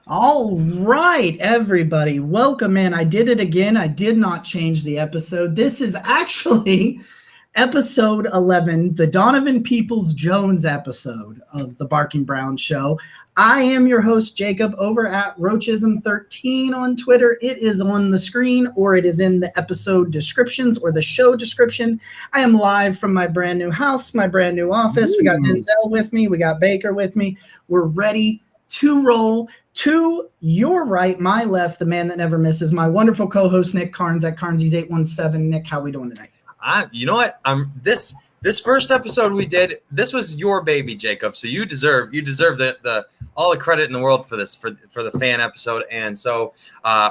All right, everybody, welcome in. I did it again. I did not change the episode. This is actually episode 11, the Donovan Peoples-Jones episode of the Barking Brown Show. I am your host, Jacob, over at Roachism13 on Twitter. It is on the screen, or it is in the episode descriptions or the show description. I am live from my brand new house, my brand new office. We got Denzel with me. We got Baker with me. We're ready to roll. To your right, my left, the man that never misses, my wonderful co-host Nick Carnes at Carnesies817. Nick, how we doing tonight? You know what? This first episode we did, this was your baby, Jacob. So you deserve the all the credit in the world for this, for the fan episode. And so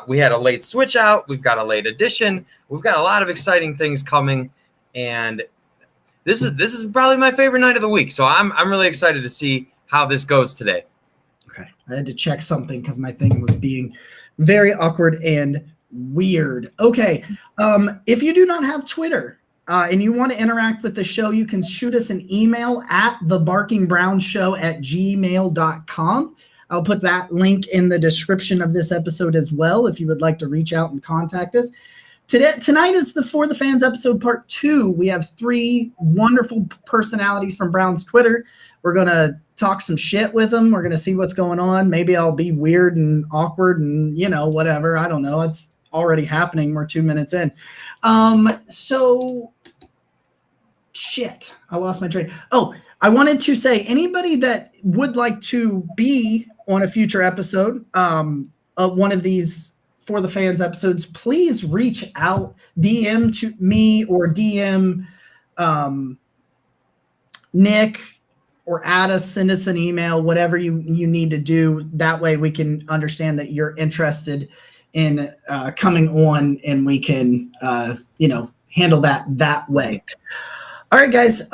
we had a late switch out. We've got a late addition. We've got a lot of exciting things coming, and this is probably my favorite night of the week. So I'm really excited to see how this goes today. Okay, I had to check something because my thing was being very awkward and weird. Okay, if you do not have Twitter and you want to interact with the show, you can shoot us an email at thebarkingbrownshow@gmail.com. I'll put that link in the description of this episode as well if you would like to reach out and contact us. Tonight is the For the Fans episode part 2. We have 3 wonderful personalities from Brown's Twitter. We're going to talk some shit with them. We're going to see what's going on. Maybe I'll be weird and awkward and, whatever. I don't know. It's already happening. We're 2 minutes in. Shit. I lost my train. Oh, I wanted to say anybody that would like to be on a future episode of one of these For the Fans episodes, please reach out, DM to me or DM Nick, or add us, send us an email, whatever you need to do. That way we can understand that you're interested in coming on, and we can, handle that way. All right, guys.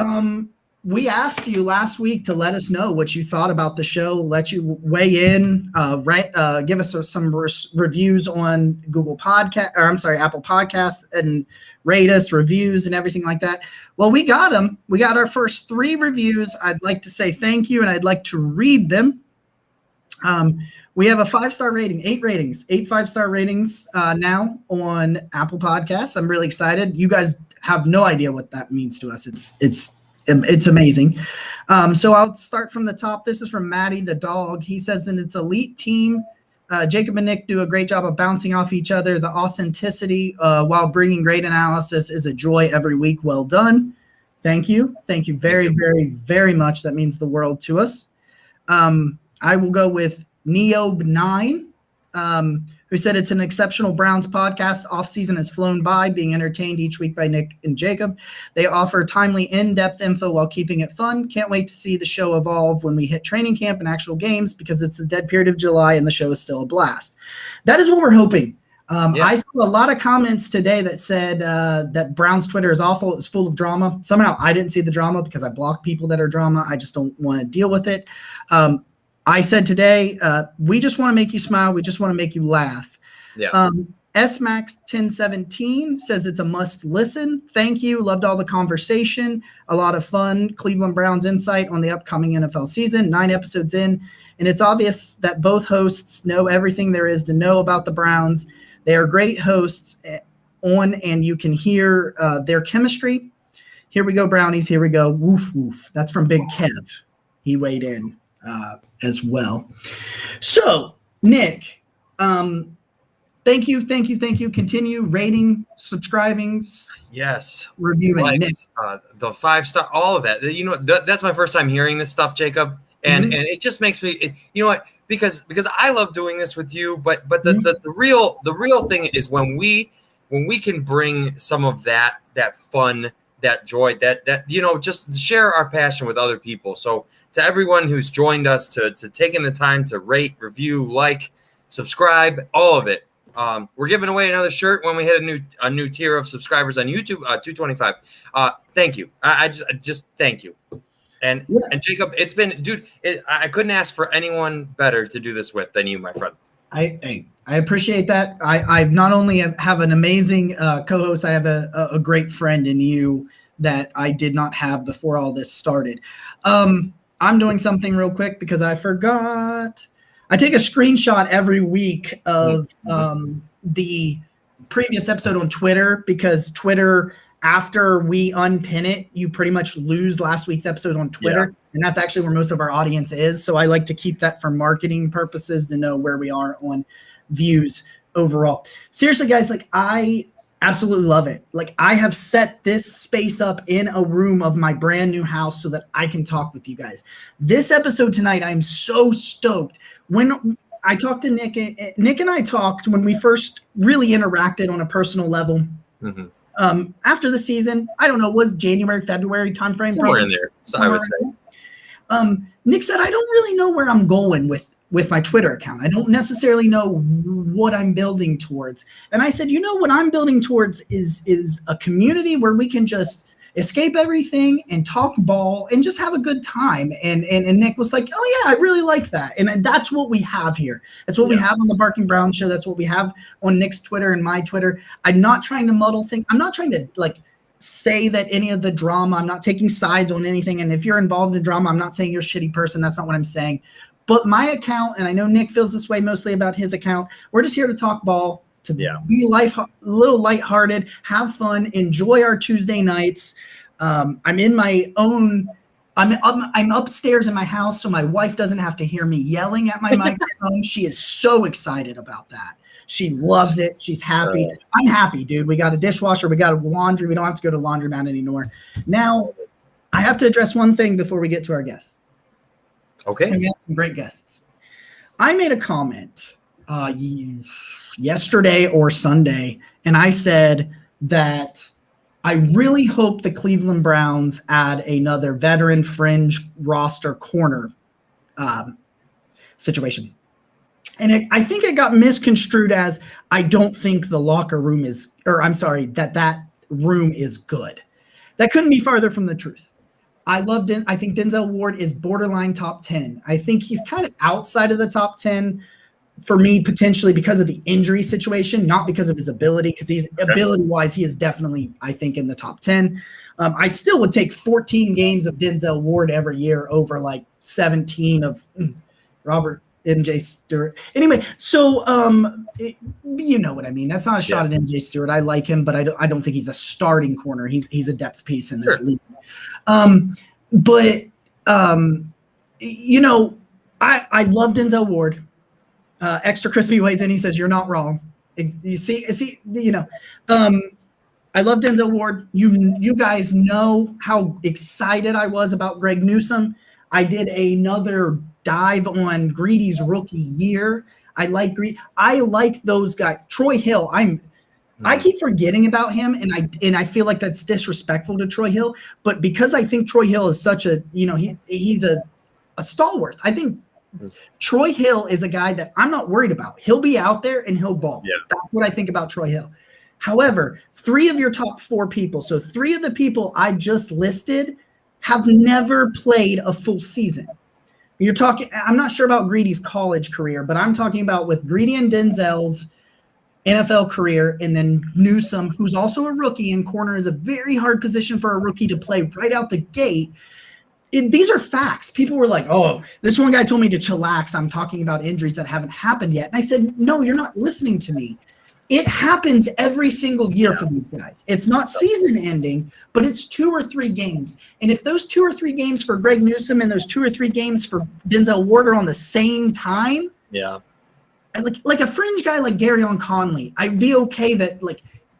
We asked you last week to let us know what you thought about the show, let you weigh in, give us some reviews on Apple Podcasts, and rate us, reviews, and everything like that. Well, we got them. We got our first 3 reviews. I'd like to say thank you, and I'd like to read them. We have a 5-star rating, 8 ratings, 8 5-star ratings now on Apple Podcasts. I'm really excited. You guys have no idea what that means to us. It's amazing. So I'll start from the top. This is from Maddie the dog. He says, in its elite team, Jacob and Nick do a great job of bouncing off each other. The authenticity while bringing great analysis is a joy every week. Well done. Thank you. Thank you very, very, very much. That means the world to us. I will go with Neob9, who said it's an exceptional Browns podcast. Off-season has flown by, being entertained each week by Nick and Jacob. They offer timely, in-depth info while keeping it fun. Can't wait to see the show evolve when we hit training camp and actual games, because it's the dead period of July and the show is still a blast. That is what we're hoping. I saw a lot of comments today that said that Brown's Twitter is awful. It's full of drama. Somehow I didn't see the drama because I block people that are drama. I just don't want to deal with it. I said today, we just want to make you smile. We just want to make you laugh. Yeah. SMax1017 says it's a must listen. Thank you. Loved all the conversation. A lot of fun. Cleveland Browns insight on the upcoming NFL season. 9 episodes in, and it's obvious that both hosts know everything there is to know about the Browns. They are great hosts on, and you can hear their chemistry. Here we go, Brownies. Here we go. Woof, woof. That's from Big Kev. He weighed in as well. So, Nick, thank you. Continue rating, subscribing. Yes. Reviewing. Likes, the 5-star, all of that. You know, that's my first time hearing this stuff, Jacob. And it just makes me, you know what, because I love doing this with you, but the real thing is when we can bring some of that fun, that joy, that just share our passion with other people. So to everyone who's joined us, to taking the time to rate, review, like, subscribe, all of it, We're giving away another shirt when we hit a new tier of subscribers on YouTube. 225. Thank you. I just thank you. And Jacob, it's been, dude. I couldn't ask for anyone better to do this with than you, my friend. I appreciate that. I not only have an amazing co-host, I have a great friend in you that I did not have before all this started. I'm doing something real quick because I forgot. I take a screenshot every week of the previous episode on Twitter, because Twitter, after we unpin it, you pretty much lose last week's episode on Twitter. Yeah. And that's actually where most of our audience is. So I like to keep that for marketing purposes to know where we are on views overall. Seriously, guys, like, I absolutely love it. Like, I have set this space up in a room of my brand new house so that I can talk with you guys. This episode tonight, I'm so stoked. When I talked to Nick and I talked when we first really interacted on a personal level. After the season, I don't know, was January, February timeframe? Somewhere in there, so I would say. Nick said, I don't really know where I'm going with my Twitter account. I don't necessarily know what I'm building towards. And I said, what I'm building towards is a community where we can just escape everything and talk ball and just have a good time. And Nick was like, oh yeah, I really like that. And that's what we have here. That's what we have on the Barking Brown Show. That's what we have on Nick's Twitter and my Twitter. I'm not trying to muddle things. I'm not trying to say that any of the drama, I'm not taking sides on anything. And if you're involved in drama, I'm not saying you're a shitty person. That's not what I'm saying. But my account, and I know Nick feels this way mostly about his account, we're just here to talk ball, to be a little lighthearted, have fun, enjoy our Tuesday nights. I'm in my own. I'm upstairs in my house, so my wife doesn't have to hear me yelling at my microphone. She is so excited about that. She loves it. She's happy. I'm happy, dude. We got a dishwasher. We got a laundry. We don't have to go to the laundromat anymore. Now, I have to address one thing before we get to our guests. Okay. We have some great guests. I made a comment yesterday or Sunday, and I said that I really hope the Cleveland Browns add another veteran fringe roster corner situation. And I think it got misconstrued as I don't think the locker room is, or I'm sorry, that room is good. That couldn't be farther from the truth. I think Denzel Ward is borderline top 10. I think he's kind of outside of the top 10 for me, potentially because of the injury situation, not because of his ability, because he's ability-wise, he is definitely, I think, in the top 10. I still would take 14 games of Denzel Ward every year over 17 of Robert MJ Stewart. Anyway, so you know what I mean. That's not a shot at MJ Stewart. I like him, but I don't think he's a starting corner. He's a depth piece in this league. But I love Denzel Ward. Extra Crispy weighs in. He says, "You're not wrong." You see. I love Denzel Ward. You guys know how excited I was about Greg Newsome. I did another dive on Greedy's rookie year. I like those guys. Troy Hill. I keep forgetting about him, and I feel like that's disrespectful to Troy Hill. But because I think Troy Hill is such a he's a stalwart. I think Troy Hill is a guy that I'm not worried about. He'll be out there and he'll ball. Yeah. That's what I think about Troy Hill. However, 3 of your top 4 people, so 3 of the people I just listed have never played a full season. You're talking, I'm not sure about Greedy's college career, but I'm talking about with Greedy and Denzel's NFL career, and then Newsome, who's also a rookie, and corner is a very hard position for a rookie to play right out the gate. These are facts. People were like, oh, this one guy told me to chillax. I'm talking about injuries that haven't happened yet. And I said, no, you're not listening to me. It happens every single year for these guys. It's not season ending, but it's 2 or 3 games. And if those 2 or 3 games for Greg Newsome and those 2 or 3 games for Denzel Ward are on the same time, like a fringe guy like Garyon Conley, I'd be okay that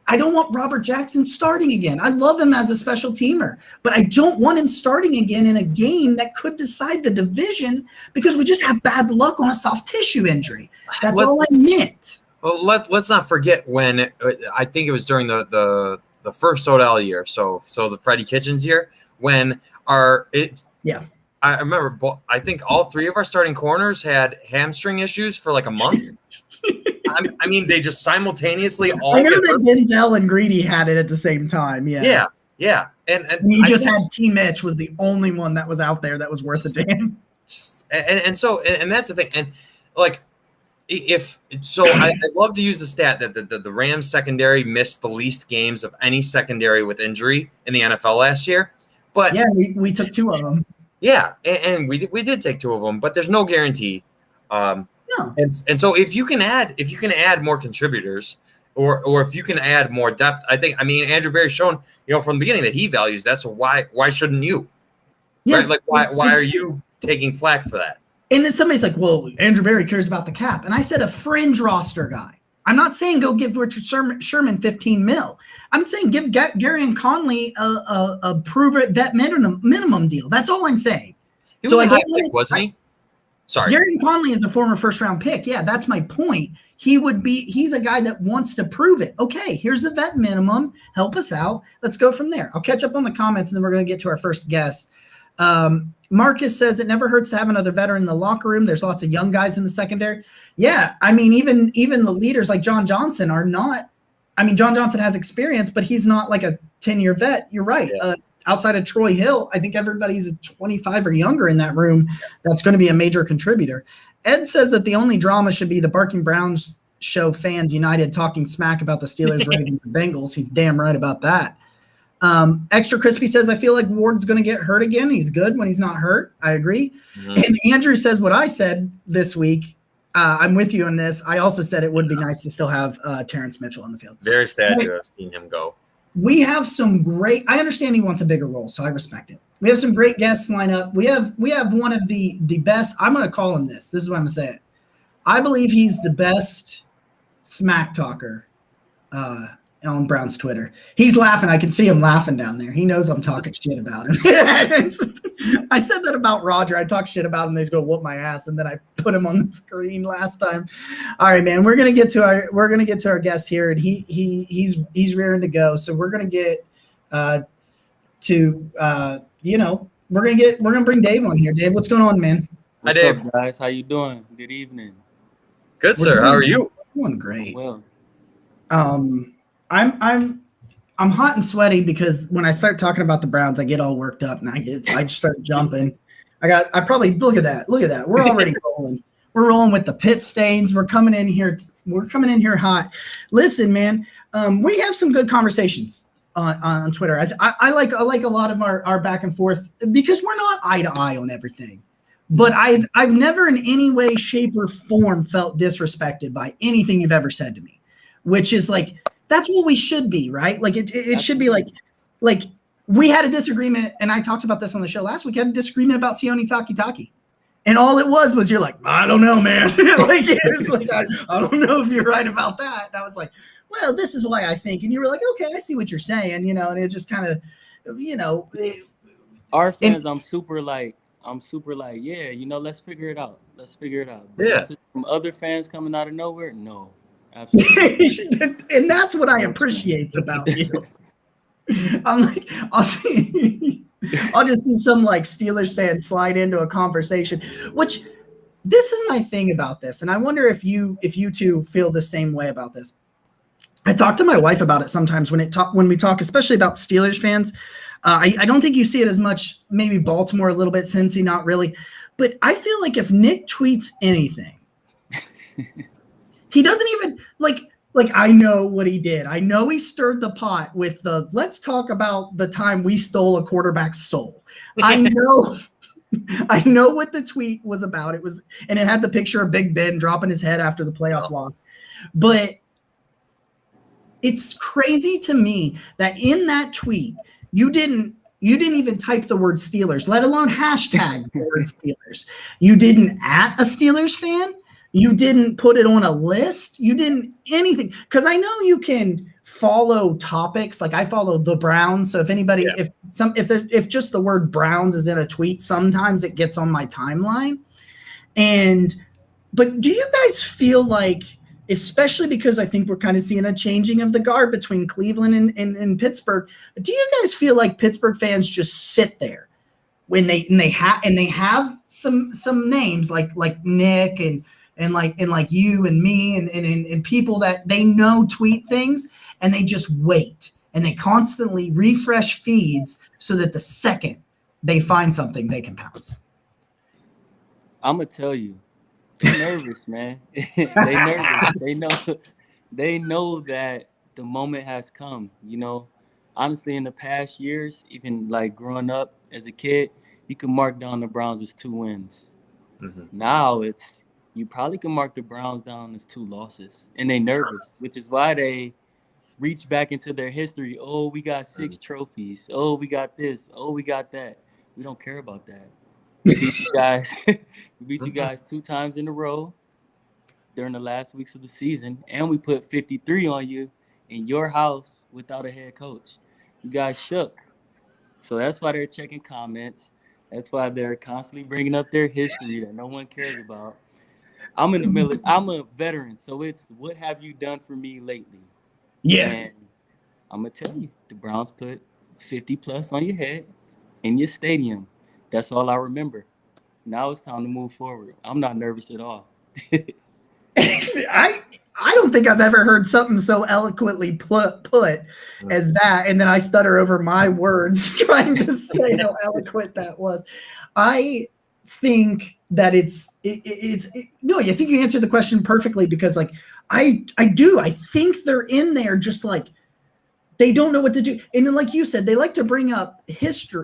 I don't want Robert Jackson starting again. I love him as a special teamer, but I don't want him starting again in a game that could decide the division because we just have bad luck on a soft tissue injury. That's all I meant. Well, let's not forget when I think it was during the first Odell year, so the Freddie Kitchens year, when I remember I think all 3 of our starting corners had hamstring issues for a month. I mean, they just simultaneously all. I know that Denzel and Greedy had it at the same time. Yeah. And you just had T. Mitch was the only one that was out there that was worth a damn. And that's the thing. And like, I love to use the stat that the Rams secondary missed the least games of any secondary with injury in the NFL last year. But yeah, we took 2 of them. Yeah, and we did take 2 of them, but there's no guarantee. No. And so if you can add more contributors, or if you can add more depth, I mean Andrew Berry's shown from the beginning that he values that. So why shouldn't you? Yeah. Right? Like why are you taking flack for that? And then somebody's like, well, Andrew Berry cares about the cap. And I said a fringe roster guy. I'm not saying go give Richard Sherman 15 mil. I'm saying give Gary and Conley a prove-it vet minimum deal. That's all I'm saying. He was a high pick, wasn't he? Sorry. Gary and Conley is a former first-round pick. Yeah, that's my point. He's a guy that wants to prove it. Okay, here's the vet minimum. Help us out. Let's go from there. I'll catch up on the comments, and then we're going to get to our first guest. Marcus says it never hurts to have another veteran in the locker room. There's lots of young guys in the secondary. Yeah, I mean, even the leaders like John Johnson are not. I mean, John Johnson has experience, but he's not like a 10-year vet. You're right. Yeah. Outside of Troy Hill, I think everybody's 25 or younger in that room. That's going to be a major contributor. Ed says that the only drama should be the Barking Browns show fans united talking smack about the Steelers, Ravens, and Bengals. He's damn right about that. Extra Crispy says, I feel like Ward's going to get hurt again. He's good when he's not hurt. I agree. Mm-hmm. And Andrew says what I said this week. I'm with you on this. I also said it would be nice to still have Terrence Mitchell on the field. Very sad to have seen him go. We have some great – I understand he wants a bigger role, so I respect it. We have some great guests lined up. We have one of the best – I'm going to call him this. This is what I'm going to say it. I believe he's the best smack talker on Brown's Twitter. He's laughing. I can see him laughing down there. He knows I'm talking shit about him. I said that about Roger. I talk shit about him. They just go whoop my ass, and then I put him on the screen last time. All right, man. We're gonna get to our guest here, and he's rearing to go. So we're gonna get we're gonna bring Dave on here. Dave, what's going on, man? Hi, Dave. What's up, guys? How you doing? Good evening. Good, sir. How are you? Doing great. Well. I'm hot and sweaty because when I start talking about the Browns, I get all worked up and I just start jumping. I probably look at that. We're already rolling. We're rolling with the pit stains. We're coming in here hot. Listen, man, we have some good conversations on Twitter. I like a lot of our back and forth because we're not eye to eye on everything. But I've never in any way, shape, or form felt disrespected by anything you've ever said to me, which is like. That's what we should be, right? Like it should be like we had a disagreement, and I talked about this on the show last week. I had a disagreement about Sione Takitaki. And all it was you're like, I don't know, man. Like it's like I don't know if you're right about that. And I was like, well, this is why I think. And you were like, okay, I see what you're saying, and it just kind of, our fans, I'm super like, yeah, let's figure it out. But yeah. From other fans coming out of nowhere, no. Absolutely. And that's what I appreciate about you. I'm like, I'll just see some like Steelers fan slide into a conversation, which this is my thing about this. And I wonder if you two feel the same way about this. I talk to my wife about it sometimes when we talk, especially about Steelers fans. I don't think you see it as much, maybe Baltimore a little bit, Cincy, not really. But I feel like if Nick tweets anything, he doesn't even like I know what he did. I know he stirred the pot with let's talk about the time we stole a quarterback's soul. I know what the tweet was about. It had the picture of Big Ben dropping his head after the playoff loss. But it's crazy to me that in that tweet, you didn't even type the word Steelers, let alone hashtag the word Steelers. You didn't at a Steelers fan. You didn't put it on a list. You didn't anything. Because I know you can follow topics. Like I follow the Browns. So if anybody, if just the word Browns is in a tweet, sometimes it gets on my timeline. But do you guys feel like, especially because I think we're kind of seeing a changing of the guard between Cleveland and Pittsburgh, do you guys feel like Pittsburgh fans just sit there when they have some names like Nick and and like you and me and people that they know tweet things and they just wait and they constantly refresh feeds so that the second they find something they can pounce. I'm gonna tell you, they're nervous, man. They nervous. They know that the moment has come. You know, honestly, in the past years, even like growing up as a kid, you can mark down the Browns as 2 wins. Mm-hmm. Now you probably can mark the Browns down as 2 losses, and they nervous, which is why they reach back into their history. Oh, we got 6 trophies. Oh, we got this. Oh, we got that. We don't care about that. We beat you guys. We beat you guys 2 times in a row during the last weeks of the season, and we put 53 on you in your house without a head coach. You guys shook. So that's why they're checking comments. That's why they're constantly bringing up their history that no one cares about. I'm in the military. I'm a veteran, so it's what have you done for me lately? Yeah. And I'm gonna tell you, the Browns put 50 plus on your head in your stadium. That's all I remember. Now it's time to move forward. I'm not nervous at all. I don't think I've ever heard something so eloquently put as that, and then I stutter over my words trying to say how eloquent that was. I think that no, I think you answered the question perfectly, because like I think they're in there just like they don't know what to do. And then, like you said, they like to bring up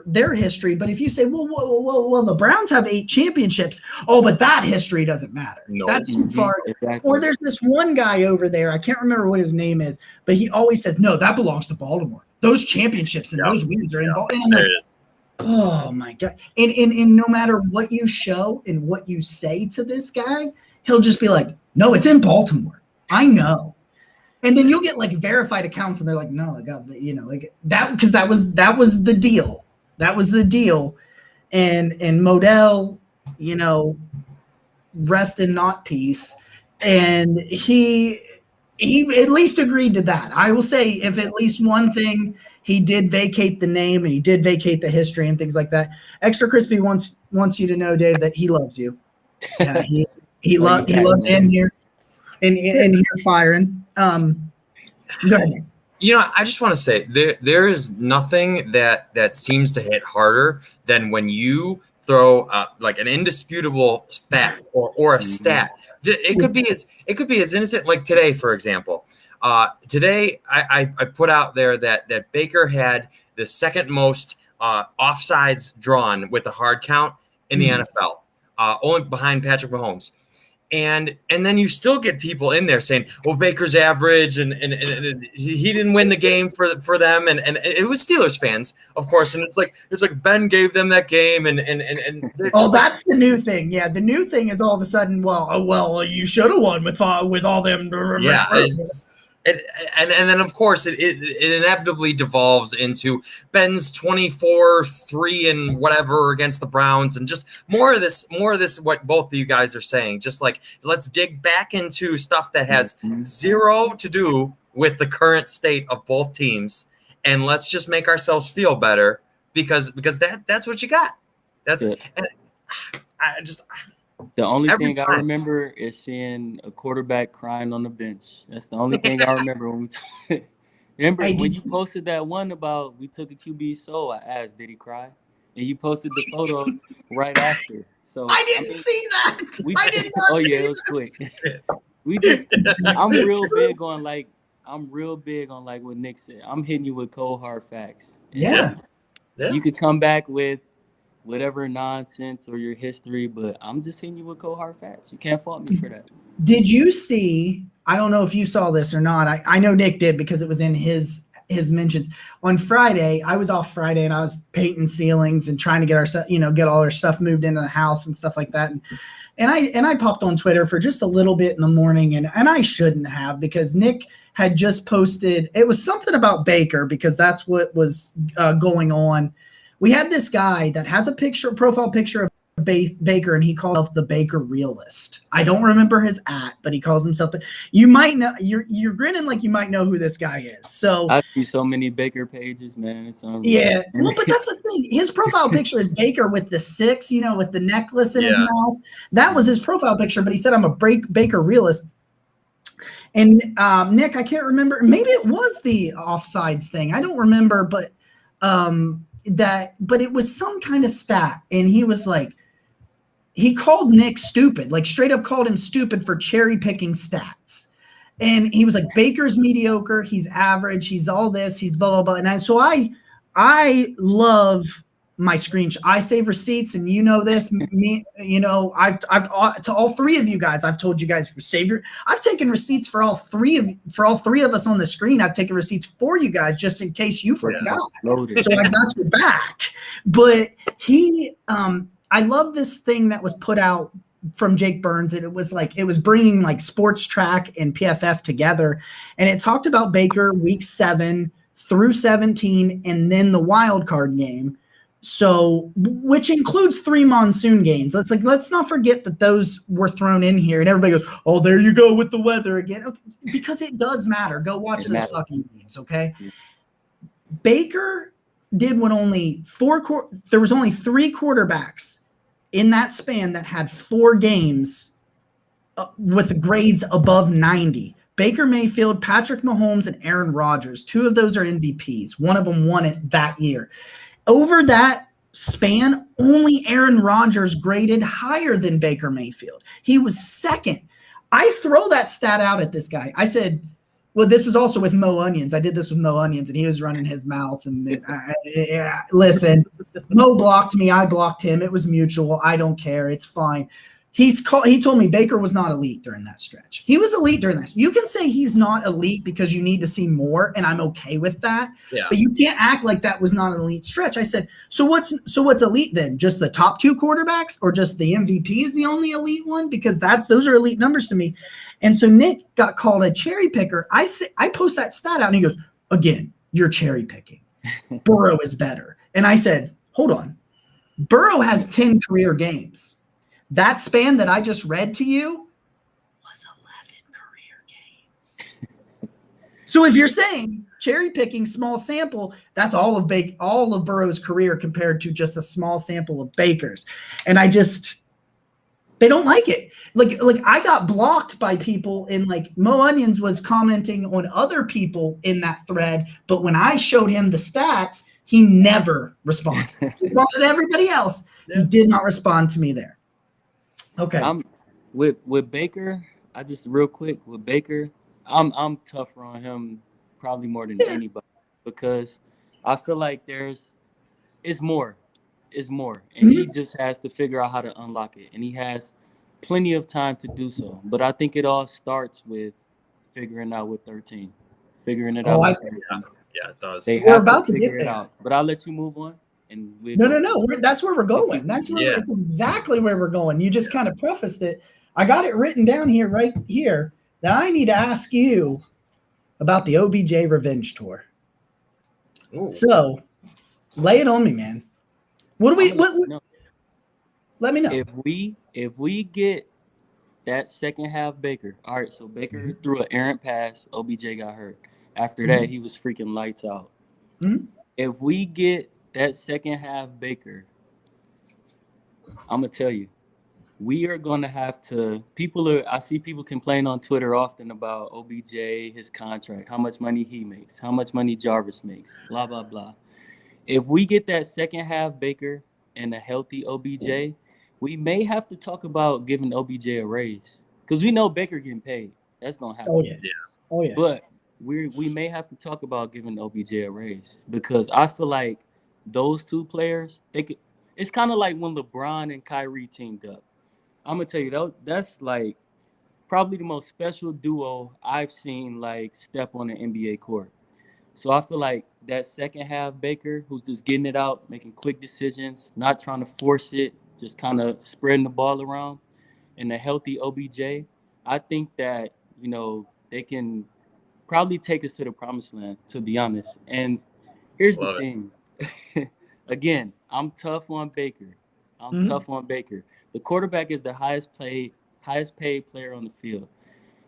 their history. But if you say, well, the Browns have 8 championships. Oh, but that history doesn't matter. No. That's too far. Exactly. Or there's this one guy over there. I can't remember what his name is, but he always says, no, that belongs to Baltimore. Those championships and those wins are in Baltimore. And I'm like, oh my God. And no matter what you show and what you say to this guy, he'll just be like, no, it's in Baltimore. I know. And then you'll get like verified accounts, and they're like, "No, I got like that because that was the deal. That was the deal." And Modell, rest in not peace. And he at least agreed to that. I will say, if at least one thing, he did vacate the name and he did vacate the history and things like that. Extra Crispy wants you to know, Dave, that he loves you. He loves in here. And here firing. Go ahead. I just want to say there is nothing that seems to hit harder than when you throw like an indisputable fact or a stat. It could be as innocent, like today, for example. Today I put out there that Baker had the second most offsides drawn with a hard count in the NFL, only behind Patrick Mahomes. And then you still get people in there saying, well, Baker's average and he didn't win the game for them. And it was Steelers fans, of course. And it's like Ben gave them that game. And that's the new thing. Yeah. The new thing is all of a sudden, well, you should have won with all them. Yeah. And then, of course, it inevitably devolves into Ben's 24-3 and whatever against the Browns, and just more of this. What both of you guys are saying, just like let's dig back into stuff that has zero to do with the current state of both teams, and let's just make ourselves feel better because that's what you got. That's it. And the only thing I remember is seeing a quarterback crying on the bench. That's the only thing I remember when when you posted that one about we took a QB soul. I asked, did he cry? And you posted the photo right after. So I didn't see that. I did not. Oh yeah, it was quick. I'm real big on like what Nick said. I'm hitting you with cold hard facts. Yeah. You could come back with whatever nonsense or your history, but I'm just hitting you with cold hard facts. You can't fault me for that. Did you see? I don't know if you saw this or not. I know Nick did because it was in his mentions on Friday. I was off Friday and I was painting ceilings and trying to get all our stuff moved into the house and stuff like that. And I popped on Twitter for just a little bit in the morning, and I shouldn't have, because Nick had just posted. It was something about Baker, because that's what was going on. We had this guy that has a profile picture of Baker, and he calls himself the Baker realist. I don't remember his but he calls himself you might know, you're grinning like you might know who this guy is. So I see so many Baker pages, man. It's unreal. yeah, well, but that's the thing. His profile picture is Baker with the 6, with the necklace in his mouth. That was his profile picture, but he said, I'm a Baker realist. And Nick, I can't remember. Maybe it was the offsides thing. I don't remember, but it was some kind of stat. And he was like, he called Nick stupid, like straight up called him stupid for cherry picking stats. And he was like, Baker's mediocre. He's average. He's all this. He's blah, blah, blah. And so I love my screenshot. I save receipts, and this. I've to all 3 of you guys. I've told you guys I've taken receipts for all three of us on the screen. I've taken receipts for you guys just in case you forgot. So I got your back. But I love this thing that was put out from Jake Burns, and it was bringing like sports track and PFF together, and it talked about Baker week 7 through 17, and then the wild card game. So, which includes 3 monsoon games. Let's not forget that those were thrown in here, and everybody goes, "Oh, there you go with the weather again," okay, because it does matter. Go watch those fucking games, okay? Yeah. Baker did what there was only 3 quarterbacks in that span that had 4 games with grades above 90. Baker Mayfield, Patrick Mahomes, and Aaron Rodgers. 2 of those are MVPs. One of them won it that year. Over that span, only Aaron Rodgers graded higher than Baker Mayfield. He was second. I throw that stat out at this guy. I said, well, this was also with Mo Onions. I did this with Mo Onions, and he was running his mouth. And listen, Mo blocked me. I blocked him. It was mutual. I don't care. It's fine. He told me Baker was not elite during that stretch. He was elite during that. You can say he's not elite because you need to see more, and I'm okay with that. Yeah. But you can't act like that was not an elite stretch. I said, so what's elite then? Just the top 2 quarterbacks, or just the MVP is the only elite one? Because those are elite numbers to me. And so Nick got called a cherry picker. I post that stat out, and he goes, again, you're cherry picking. Burrow is better. And I said, hold on. Burrow has 10 career games. That span that I just read to you was 11 career games. So if you're saying cherry picking, small sample, that's all of Burrow's career compared to just a small sample of Baker's. And they don't like it. Like I got blocked by people, and like Mo Onions was commenting on other people in that thread, but when I showed him the stats, he never responded. He responded to everybody else. He did not respond to me there. Okay. With Baker, I just real quick with Baker, I'm tougher on him probably more than anybody, because I feel like it's more, and he just has to figure out how to unlock it, and he has plenty of time to do so. But I think it all starts with figuring out with 13, figuring it out. Yeah, it does. We're about to figure it out, but I'll let you move on. And no. That's where we're going. That's exactly where we're going. You just kind of prefaced it. I got it written down here, right here, that I need to ask you about the OBJ revenge tour. Ooh. So, lay it on me, man. What? Let me know. If we get that second half Baker, all right. So Baker threw an errant pass. OBJ got hurt. After that, he was freaking lights out. If we get that second half Baker, I'm gonna tell you, we are gonna have to. I see people complain on Twitter often about OBJ, his contract, how much money he makes, how much money Jarvis makes, blah blah blah. If we get that second half Baker and a healthy OBJ, we may have to talk about giving OBJ a raise, because we know Baker getting paid. That's gonna happen. Oh yeah. But we may have to talk about giving OBJ a raise, because I feel like those 2 players, it's kind of like when LeBron and Kyrie teamed up. I'm gonna tell you, that's like probably the most special duo I've seen like step on an NBA court. So I feel like that second half Baker, who's just getting it out, making quick decisions, not trying to force it, just kind of spreading the ball around, and a healthy OBJ, I think that, they can probably take us to the promised land, to be honest. And here's the thing. Again, I'm tough on Baker. I'm tough on Baker. The quarterback is the highest paid player on the field.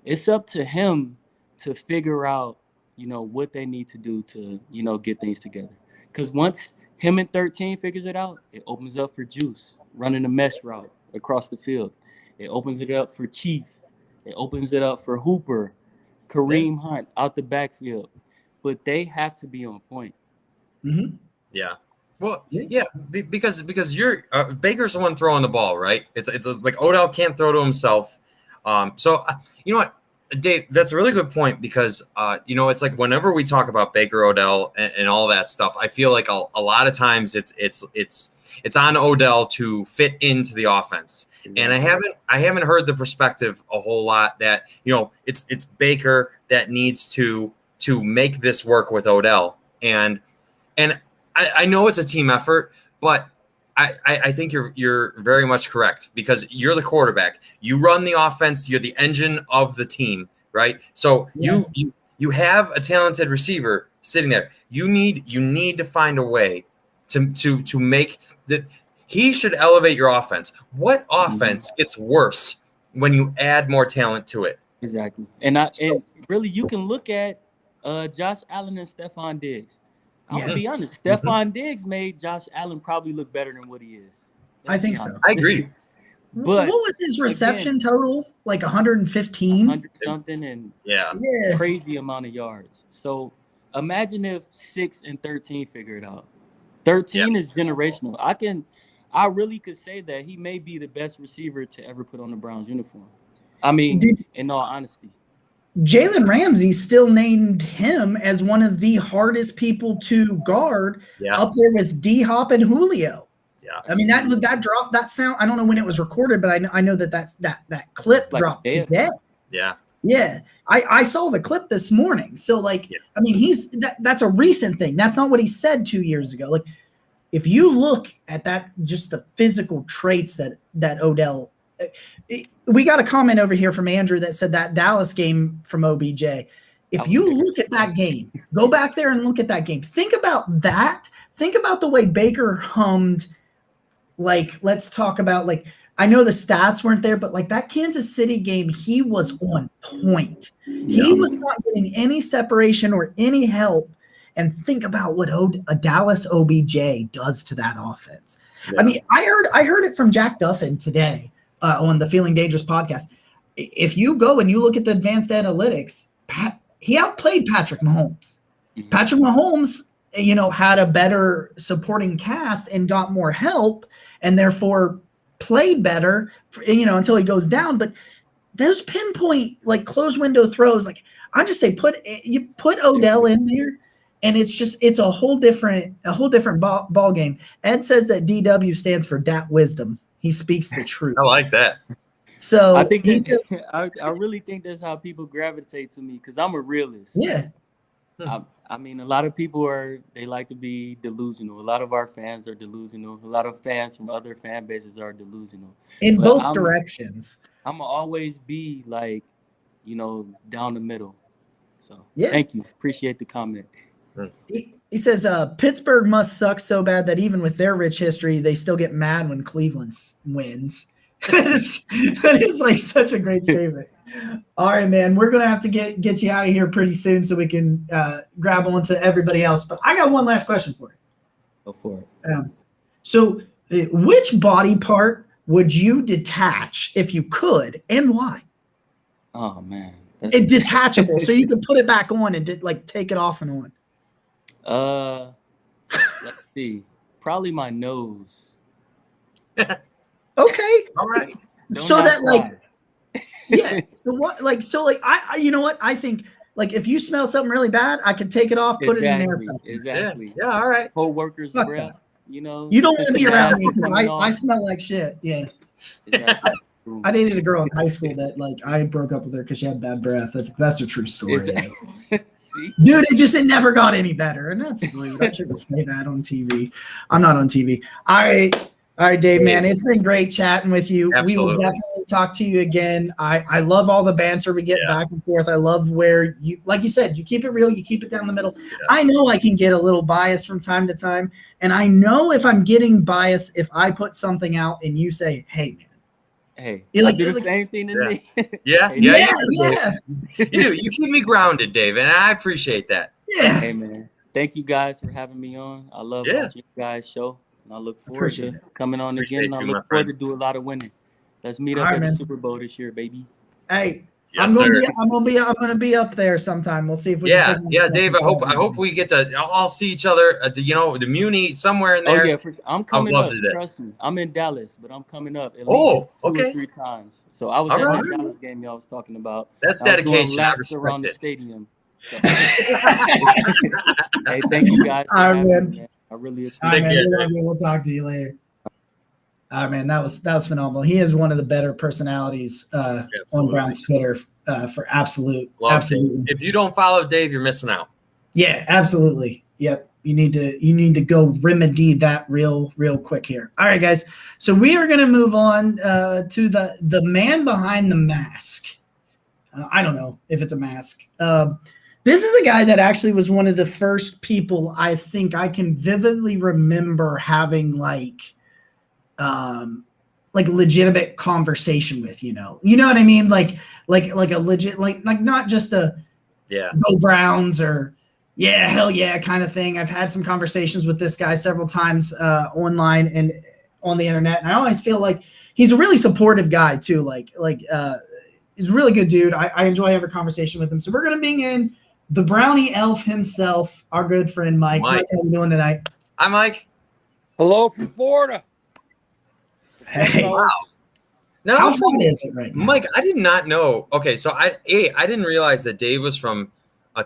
It's up to him to figure out, what they need to do to, get things together. Because once him and 13 figures it out, it opens up for Juice running a mesh route across the field. It opens it up for Chief. It opens it up for Hooper, Kareem Hunt out the backfield. But they have to be on point. Yeah. Well, yeah, because you're Baker's the one throwing the ball, right? It's like Odell can't throw to himself. So you know what, Dave, that's a really good point because it's like whenever we talk about Baker, Odell, and all that stuff, I feel like a lot of times it's on Odell to fit into the offense, and I haven't heard the perspective a whole lot that it's Baker that needs to make this work with Odell, and I know it's a team effort, but I think you're very much correct because you're the quarterback. You run the offense. You're the engine of the team, right? So you have a talented receiver sitting there. You need to find a way to make that. He should elevate your offense. What offense gets worse when you add more talent to it? Exactly. And really you can look at Josh Allen and Stephon Diggs. I'm gonna be honest. Stephon Diggs made Josh Allen probably look better than what he is. I think so. I agree. But what was his reception total? Like 115? 100 something and crazy amount of yards. So imagine if 6 and 13 figure it out. 13 is generational. I really could say that he may be the best receiver to ever put on the Browns uniform. I mean, in all honesty. Jalen Ramsey still named him as one of the hardest people to guard, up there with D-Hop and Julio. Yeah, I mean that drop, that sound. I don't know when it was recorded, but I know that clip dropped today. Yeah. I saw the clip this morning. So I mean that's a recent thing. That's not what he said 2 years ago. Like if you look at that, just the physical traits that Odell. We got a comment over here from Andrew that said that Dallas game from OBJ. If you look at that game, go back there and look at that game. Think about that. Think about the way Baker hummed. Let's talk about I know the stats weren't there, but that Kansas City game, he was on point. He was not getting any separation or any help. And think about what a Dallas OBJ does to that offense. I mean, I heard it from Jack Duffin today. On the Feeling Dangerous podcast. If you go and you look at the advanced analytics, he outplayed Patrick Mahomes. Patrick Mahomes, had a better supporting cast and got more help and therefore played better, until he goes down. But those pinpoint, close window throws, I just say put Odell in there. And it's a whole different ball game. Ed says that DW stands for Dat Wisdom. He speaks the truth. I like that. So I think I really think that's how people gravitate to me because I'm a realist. Yeah. I mean, a lot of people they like to be delusional. A lot of our fans are delusional. A lot of fans from other fan bases are delusional. In both directions. I'm gonna always be down the middle. So thank you. Appreciate the comment. He says Pittsburgh must suck so bad that even with their rich history, they still get mad when Cleveland wins. that is such a great statement. All right, man, we're gonna have to get you out of here pretty soon so we can grab on to everybody else. But I got one last question for you. Go for it. So, which body part would you detach if you could, and why? Oh man, it's detachable, so you can put it back on and take it off and on. Let's see. Probably my nose. Okay. All right. So that yeah. So what? I you know what? I think if you smell something really bad, I can take it off, put it in there. Exactly. Yeah. All right. Co-workers' breath. You don't want to be around me because I smell like shit. Yeah. Exactly. I dated a girl in high school that I broke up with her because she had bad breath. That's a true story. Dude, it never got any better. And that's rude. I shouldn't say that on TV. I'm not on TV. All right. All right, Dave, man, it's been great chatting with you. Absolutely. We will definitely talk to you again. I love all the banter we get back and forth. I love where you, like you said, you keep it real, you keep it down the middle. Yeah. I know I can get a little biased from time to time, and I know if I'm getting biased if I put something out and you say, "Hey, man." Hey, you like, do the same thing to me. Yeah. You do. You keep me grounded, Dave, and I appreciate that. Yeah. Hey, man. Thank you guys for having me on. I love watching you guys' show, and I look forward to coming on again. And I look forward to do a lot of winning. Let's meet up at the Super Bowl this year, baby. Hey, I'm gonna be up there sometime. We'll see if we can. Yeah, Dave. I hope we get to all see each other at the Muni somewhere in there. Oh yeah, I'm coming up. Trust me, I'm in Dallas, but I'm coming up at least 2 or 3 times. So I was at the Dallas game y'all was talking about. That's dedication. I respect around the stadium. So. Hey, thank you guys. All right, man. I really appreciate it. We'll talk to you later. Man, that was phenomenal. He is one of the better personalities on Brown's Twitter for absolute. If you don't follow Dave, you're missing out. Yeah, absolutely. Yep. You need to go remedy that real quick here. All right, guys. So we are going to move on to the man behind the mask. I don't know if it's a mask. This is a guy that actually was one of the first people I think I can vividly remember having like legitimate conversation with, you know what I mean? Like a legit, like not just a go Browns or hell yeah kind of thing. I've had some conversations with this guy several times online and on the internet. And I always feel like he's a really supportive guy too. He's a really good dude. I enjoy having a conversation with him. So we're going to bring in the Brownie elf himself, our good friend, Mike. Mike, how are you doing tonight? Hi, Mike. Hello from Florida. Hey, wow. No, how fun is it right now? Mike, I did not know. Okay, so I didn't realize that Dave was from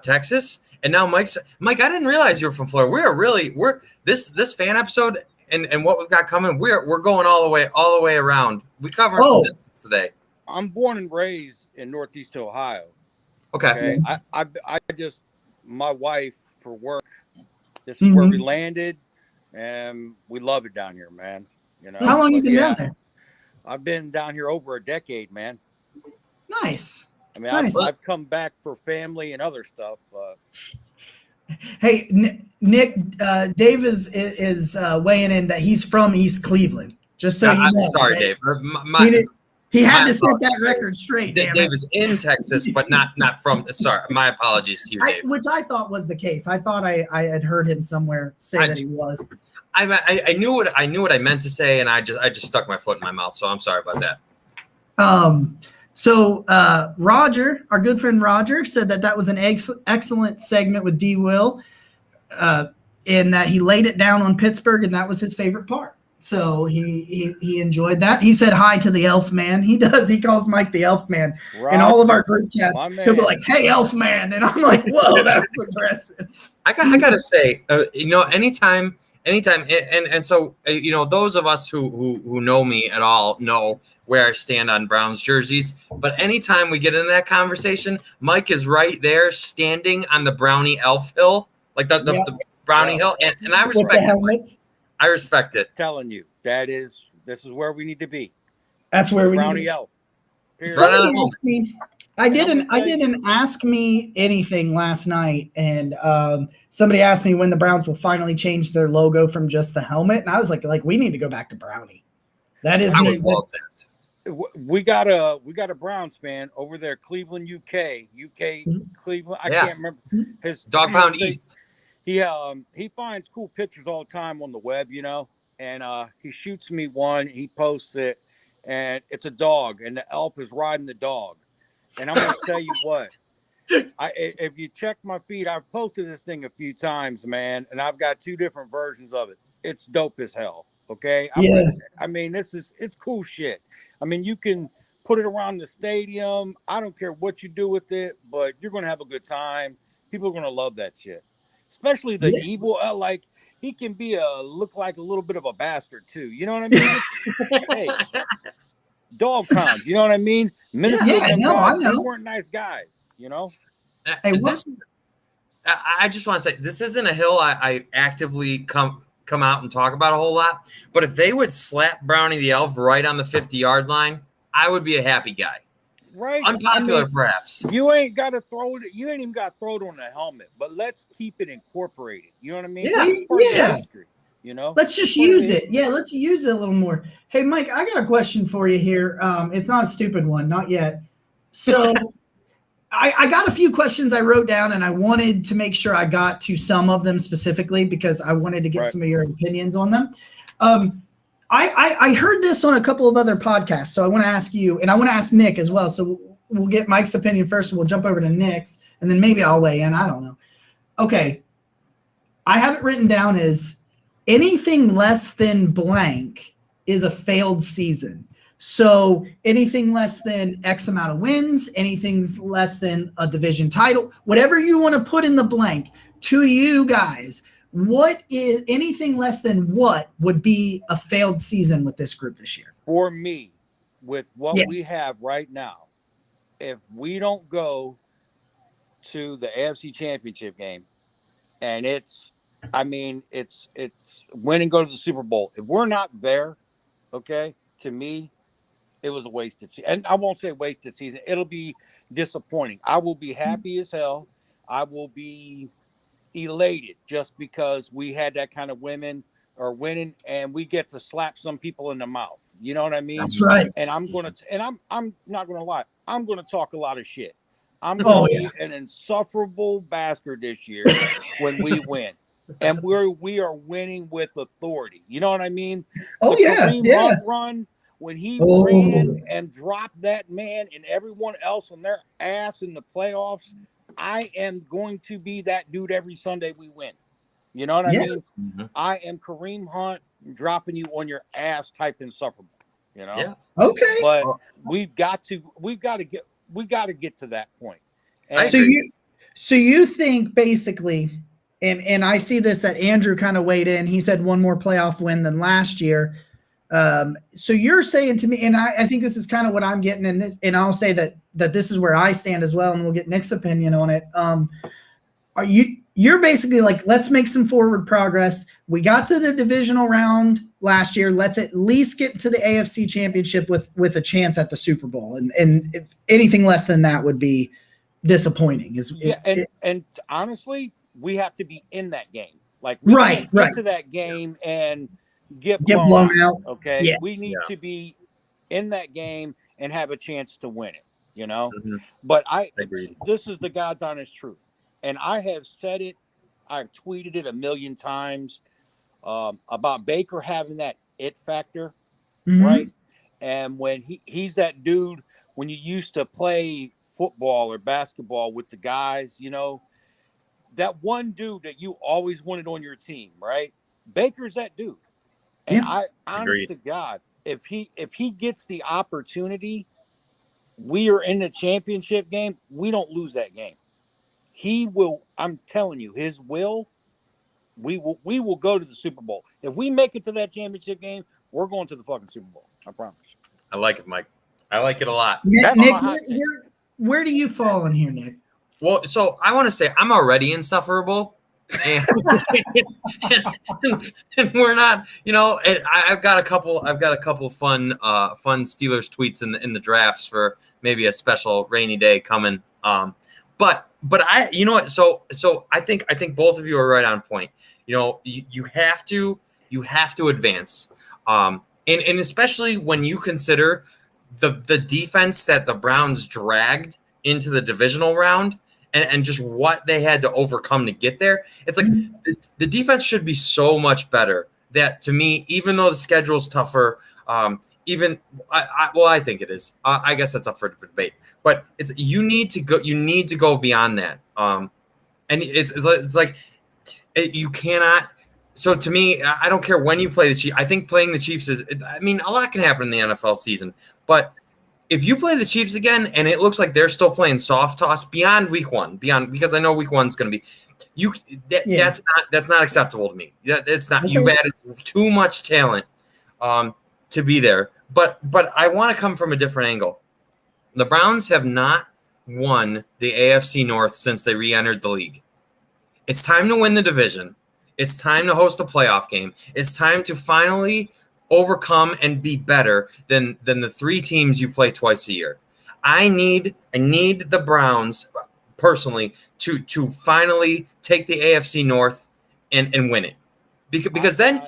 Texas, and now Mike, I didn't realize you were from Florida. We're this fan episode and what we've got coming. We're going all the way around. We covered some distance today. I'm born and raised in Northeast Ohio. Okay. I just my wife for work. This is where we landed, and we love it down here, man. You know. How long you been down there? I've been down here over a decade, man. Nice. I mean, I've come back for family and other stuff. Hey, Nick, Dave is weighing in that he's from East Cleveland. Just so you know. Sorry, right? Dave. He had to set that record straight. Dave is in Texas, but not from. Sorry, my apologies to you, Dave. Which I thought was the case. I thought I had heard him somewhere say that he was. I knew what I meant to say, and I just stuck my foot in my mouth. So I'm sorry about that. So Roger, our good friend Roger, said that was an excellent segment with D. Will, in that he laid it down on Pittsburgh, and that was his favorite part. So he enjoyed that. He said hi to the Elf Man. He does. He calls Mike the Elf Man. Right. In all of our group chats, he'll be like, "Hey, Elf Man," and I'm like, "Whoa, that's aggressive." I gotta say, anytime, and so those of us who know me at all know where I stand on Browns jerseys. But anytime we get into that conversation, Mike is right there, standing on the Brownie Elf Hill, like the Brownie Hill, and I respect it. I respect it. Telling you, this is where we need to be. That's where we Brownie need to Elf. Somebody asked me, I didn't ask me anything last night, and somebody asked me when the Browns will finally change their logo from just the helmet, and I was like we need to go back to Brownie. That is. I would love that. We got a Browns fan over there, Cleveland, UK, Cleveland. I can't remember his Dog Pound East. He finds cool pictures all the time on the web, and he shoots me one. He posts it, and it's a dog, and the elf is riding the dog. And I'm gonna tell you what, if you check my feed, I've posted this thing a few times, man, and I've got 2 different versions of it. It's dope as hell. Okay, I mean, it's cool shit. I mean, you can put it around the stadium. I don't care what you do with it, but you're gonna have a good time. People are gonna love that shit. Especially the evil, he can look like a little bit of a bastard too. You know what I mean? Hey, dog pound. You know what I mean? I know. They weren't nice guys. Hey, I just want to say this isn't a hill I actively come come out and talk about a whole lot. But if they would slap Brownie the Elf right on the 50-yard line, I would be a happy guy. Right. Unpopular, perhaps. You ain't got to throw it. You ain't even got to throw it on the helmet, but let's keep it incorporated. You know what I mean? Yeah, It's part of the yeah. history, you know? Let's just use it. Yeah, let's use it a little more. Hey, Mike, I got a question for you here. It's not a stupid one, not yet. So I got a few questions I wrote down, and I wanted to make sure I got to some of them specifically because I wanted to get some of your opinions on them. I heard this on a couple of other podcasts, so I want to ask you, and I want to ask Nick as well. So we'll get Mike's opinion first, and we'll jump over to Nick's, and then maybe I'll weigh in. I don't know. Okay. I have it written down as anything less than blank is a failed season. So anything less than X amount of wins, anything's less than a division title, whatever you want to put in the blank, to you guys, what is anything less than what would be a failed season with this group this year? For me, with what we have right now, if we don't go to the AFC Championship game, and it's win and go to the Super Bowl. If we're not there, okay, to me, it was a wasted season. And I won't say wasted season. It'll be disappointing. I will be happy as hell. I will be elated just because we had that kind of winning, and we get to slap some people in the mouth. You know what I mean? That's right. And I'm not gonna lie. I'm gonna talk a lot of shit. I'm gonna be an insufferable bastard this year when we win. And we are winning with authority. You know what I mean? Oh, the yeah. Kareem Hunt run, when he ran and dropped that man and everyone else on their ass in the playoffs, I am going to be that dude every Sunday we win. You know what I mean? Mm-hmm. I am Kareem Hunt dropping you on your ass type insufferable. You know? Yeah. Okay. But we've got to get to that point. And so you think basically, and I see this that Andrew kind of weighed in. He said one more playoff win than last year. So you're saying to me, and I think this is kind of what I'm getting in this, and I'll say that this is where I stand as well, and we'll get Nick's opinion on it. You're basically like, let's make some forward progress. We got to the divisional round last year. Let's at least get to the AFC Championship with a chance at the Super Bowl. And if anything less than that would be disappointing. And honestly, we have to be in that game. Like we can't get to that game and get blown out. Okay. Yeah. We need to be in that game and have a chance to win it, you know? Mm-hmm. But this is the God's honest truth. And I have said it, I've tweeted it a million times about Baker having that it factor, right? And when he's that dude, when you used to play football or basketball with the guys, you know, that one dude that you always wanted on your team, right? Baker's that dude. And I honest to God, if he gets the opportunity, we are in the championship game, we don't lose that game. He will, I'm telling you, his will, we will go to the Super Bowl. If we make it to that championship game, we're going to the fucking Super Bowl. I promise. I like it, Mike. I like it a lot. Nick, where do you fall in here, Nick? Well, so I want to say I'm already insufferable. And, and we're not, you know. I've got a couple fun Steelers tweets in the drafts for maybe a special rainy day coming. But I, you know what? So I think both of you are right on point. You know, you have to advance. And especially when you consider the defense that the Browns dragged into the divisional round. And just what they had to overcome to get there. It's like the defense should be so much better. That to me, even though the schedule's tougher, I think it is. I guess that's up for debate. But you need to go beyond that. And it's like you cannot. So to me, I don't care when you play the Chiefs. I think playing the Chiefs is. I mean, a lot can happen in the NFL season, but. If you play the Chiefs again and it looks like they're still playing soft toss beyond week one, because I know week one's going to be, that's not acceptable to me. It's not. Okay. You've added too much talent to be there. But I want to come from a different angle. The Browns have not won the AFC North since they re-entered the league. It's time to win the division. It's time to host a playoff game. It's time to finally overcome and be better than the 3 teams you play twice a year. I need the Browns personally to finally take the AFC North and win it. Because then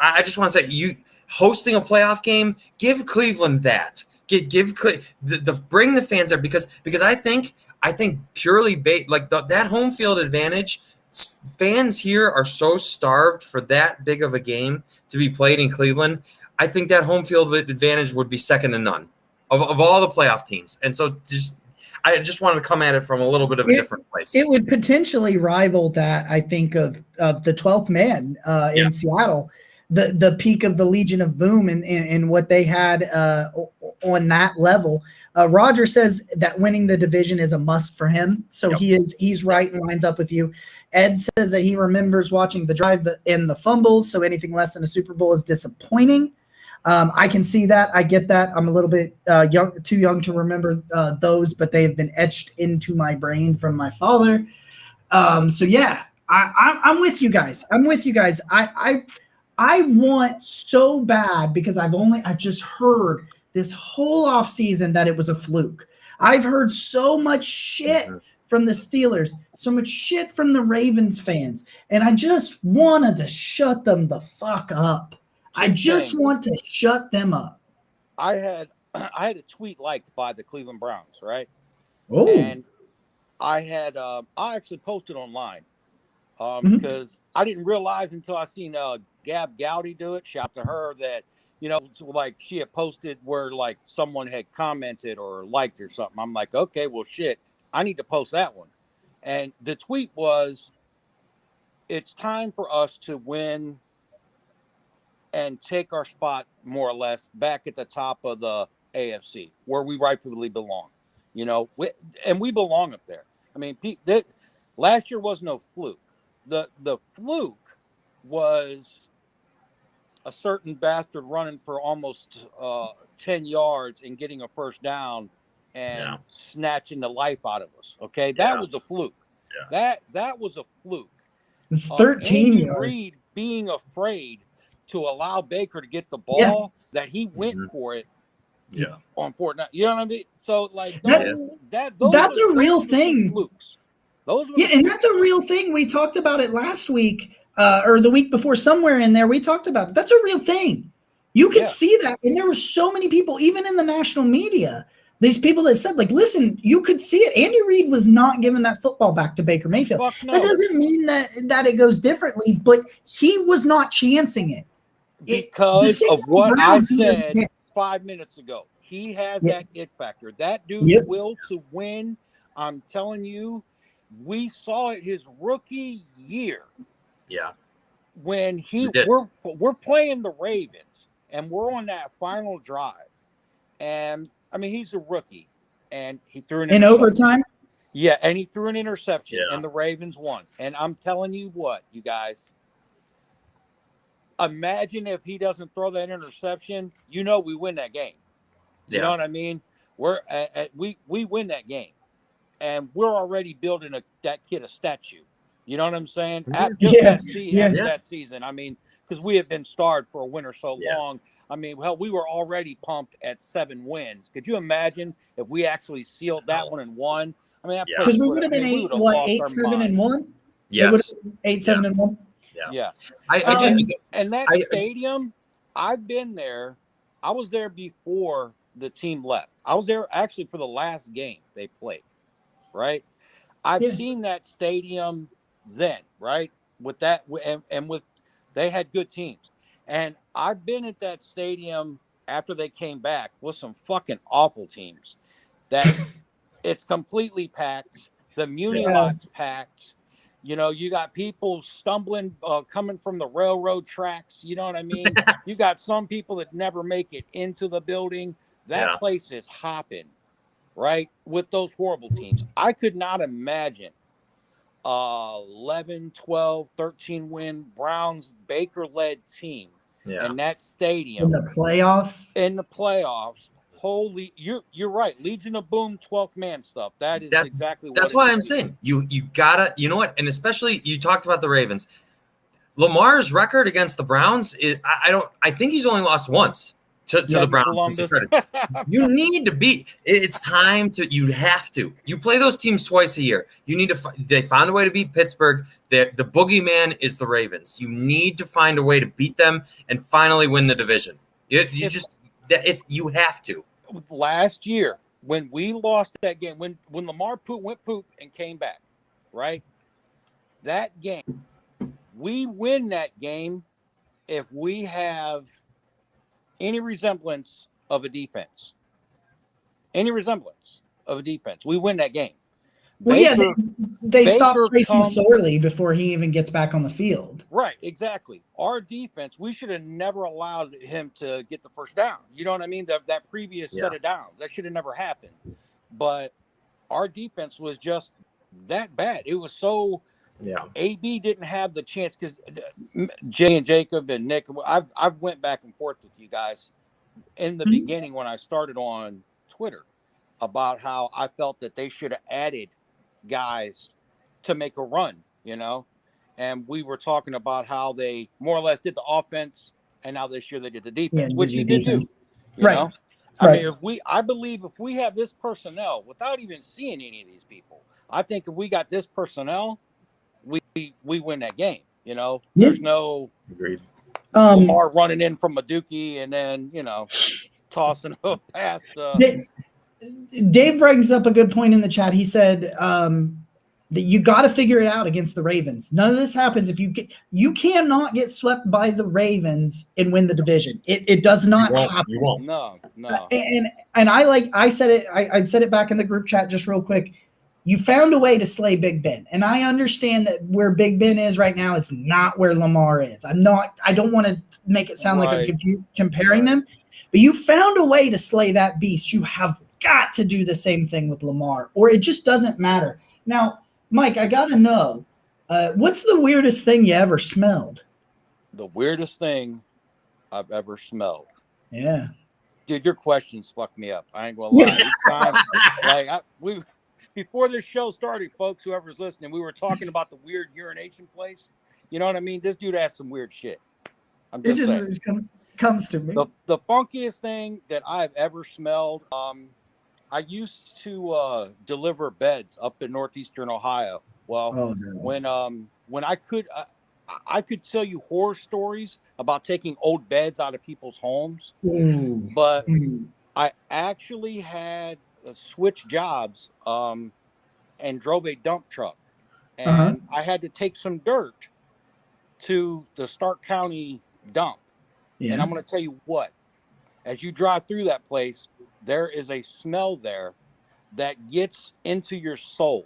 I just want to say, you hosting a playoff game, give Cleveland that. Bring the fans there because I think purely that home field advantage. Fans here are so starved for that big of a game to be played in Cleveland. I think that home field advantage would be second to none of all the playoff teams. And so I just wanted to come at it from a little bit of a different place. It would potentially rival that, I think, of the 12th man in Seattle, the peak of the Legion of Boom and what they had on that level. Roger says that winning the division is a must for him. So he's right and lines up with you. Ed says that he remembers watching the drive and the fumbles. So anything less than a Super Bowl is disappointing. I can see that. I get that. I'm a little bit too young to remember those, but they have been etched into my brain from my father. So yeah, I'm with you guys. I want so bad because I've just heard this whole offseason that it was a fluke. I've heard so much shit from the Steelers, so much shit from the Ravens fans, and I just wanted to shut them the fuck up. I just want to shut them up. I had a tweet liked by the Cleveland Browns, right? Oh. And I actually posted online because I didn't realize until I seen Gab Gowdy do it. Shout to her that, like she had posted where like someone had commented or liked or something. I'm like, okay, well, shit, I need to post that one. And the tweet was, it's time for us to win and take our spot more or less back at the top of the AFC where we rightfully belong, and we belong up there. I mean, last year was no fluke. The fluke was a certain bastard running for almost 10 yards and getting a first down and snatching the life out of us. Okay. That was a fluke. Yeah. That was a fluke. It's 13 Andy yards. Reid being afraid to allow Baker to get the ball that he went for it. Yeah. On Fortnite. You know what I mean? So like that's a real thing. Flukes. Those were and that's a real thing. We talked about it last week or the week before, somewhere in there we talked about it. That's a real thing. You could see that, and there were so many people, even in the national media, these people that said, like, listen, you could see it. Andy Reid was not giving that football back to Baker Mayfield. No. That doesn't mean that it goes differently, but he was not chancing it. Because of what I said 5 minutes ago. He has that it factor. That dude's will to win. I'm telling you, we saw it his rookie year. Yeah. When we're playing the Ravens and we're on that final drive. And I mean, he's a rookie and he threw in overtime. Yeah, and he threw an interception and the Ravens won. And I'm telling you what, you guys, imagine if he doesn't throw that interception, we win that game. You know what I mean? We win that game, and we're already building that kid a statue. You know what I'm saying? That season. I mean, because we have been starved for a winter so long. I mean, we were already pumped at 7 wins. Could you imagine if we actually sealed that one and won? I mean, because we would have been 8-7-1. Yes, 8-7-1. Yeah. And that stadium, I've been there. I was there before the team left. I was there actually for the last game they played, right? I've seen that stadium then, right? With that, and with they had good teams. And I've been at that stadium after they came back with some fucking awful teams. That it's completely packed. The Muni lot's packed. You got people stumbling, coming from the railroad tracks. You know what I mean? You got some people that never make it into the building. That place is hopping, right? With those horrible teams. I could not imagine 11, 12, 13 win Browns Baker-led team in that stadium. In the playoffs? Holy, you're right. Legion of Boom, 12th man stuff. That's exactly what. That's why I'm saying you gotta. You know what? And especially you talked about the Ravens. Lamar's record against the Browns is I think he's only lost once to the Browns since he started. You need to beat. It's time to. You have to. You play those teams twice a year. You need to. They found a way to beat Pittsburgh. The boogeyman is the Ravens. You need to find a way to beat them and finally win the division. You have to. Last year when we lost that game, when Lamar went poop and came back, right? That game. We win that game if we have any resemblance of a defense. Any resemblance of a defense. We win that game. Well, Baker, they stop Tracy Sorley before he even gets back on the field. Right, exactly. Our defense, we should have never allowed him to get the first down. You know what I mean? That previous set of downs. That should have never happened. But our defense was just that bad. It was so... Yeah, AB didn't have the chance because Jay and Jacob and Nick, I've went back and forth with you guys in the beginning when I started on Twitter about how I felt that they should have added guys to make a run, and we were talking about how they more or less did the offense and now this year they did the defense, which he did do. You know? I mean, I believe if we have this personnel without even seeing any of these people, I think if we got this personnel, we win that game. There's no Lamar running in from a dookie and then tossing up past. Dave brings up a good point in the chat. He said that you got to figure it out against the Ravens. None of this happens if you cannot get swept by the Ravens and win the division. It does not happen. You won't. No. And I said it. I said it back in the group chat just real quick. You found a way to slay Big Ben. And I understand that where Big Ben is right now is not where Lamar is. I don't want to make it sound like I'm comparing them, but you found a way to slay that beast. You have got to do the same thing with Lamar, or it just doesn't matter. Now, Mike, I got to know, what's the weirdest thing you ever smelled? The weirdest thing I've ever smelled. Yeah. Dude, your questions fucked me up. I ain't going to lie. Each time, before this show started, folks, whoever's listening, we were talking about the weird urination place. You know what I mean? This dude has some weird shit. It just comes to me. The funkiest thing that I've ever smelled, I used to deliver beds up in northeastern Ohio. Well, when I could tell you horror stories about taking old beds out of people's homes, but I actually had switch jobs and drove a dump truck, and I had to take some dirt to the Stark County dump. And I'm going to tell you what, as you drive through that place, there is a smell there that gets into your soul,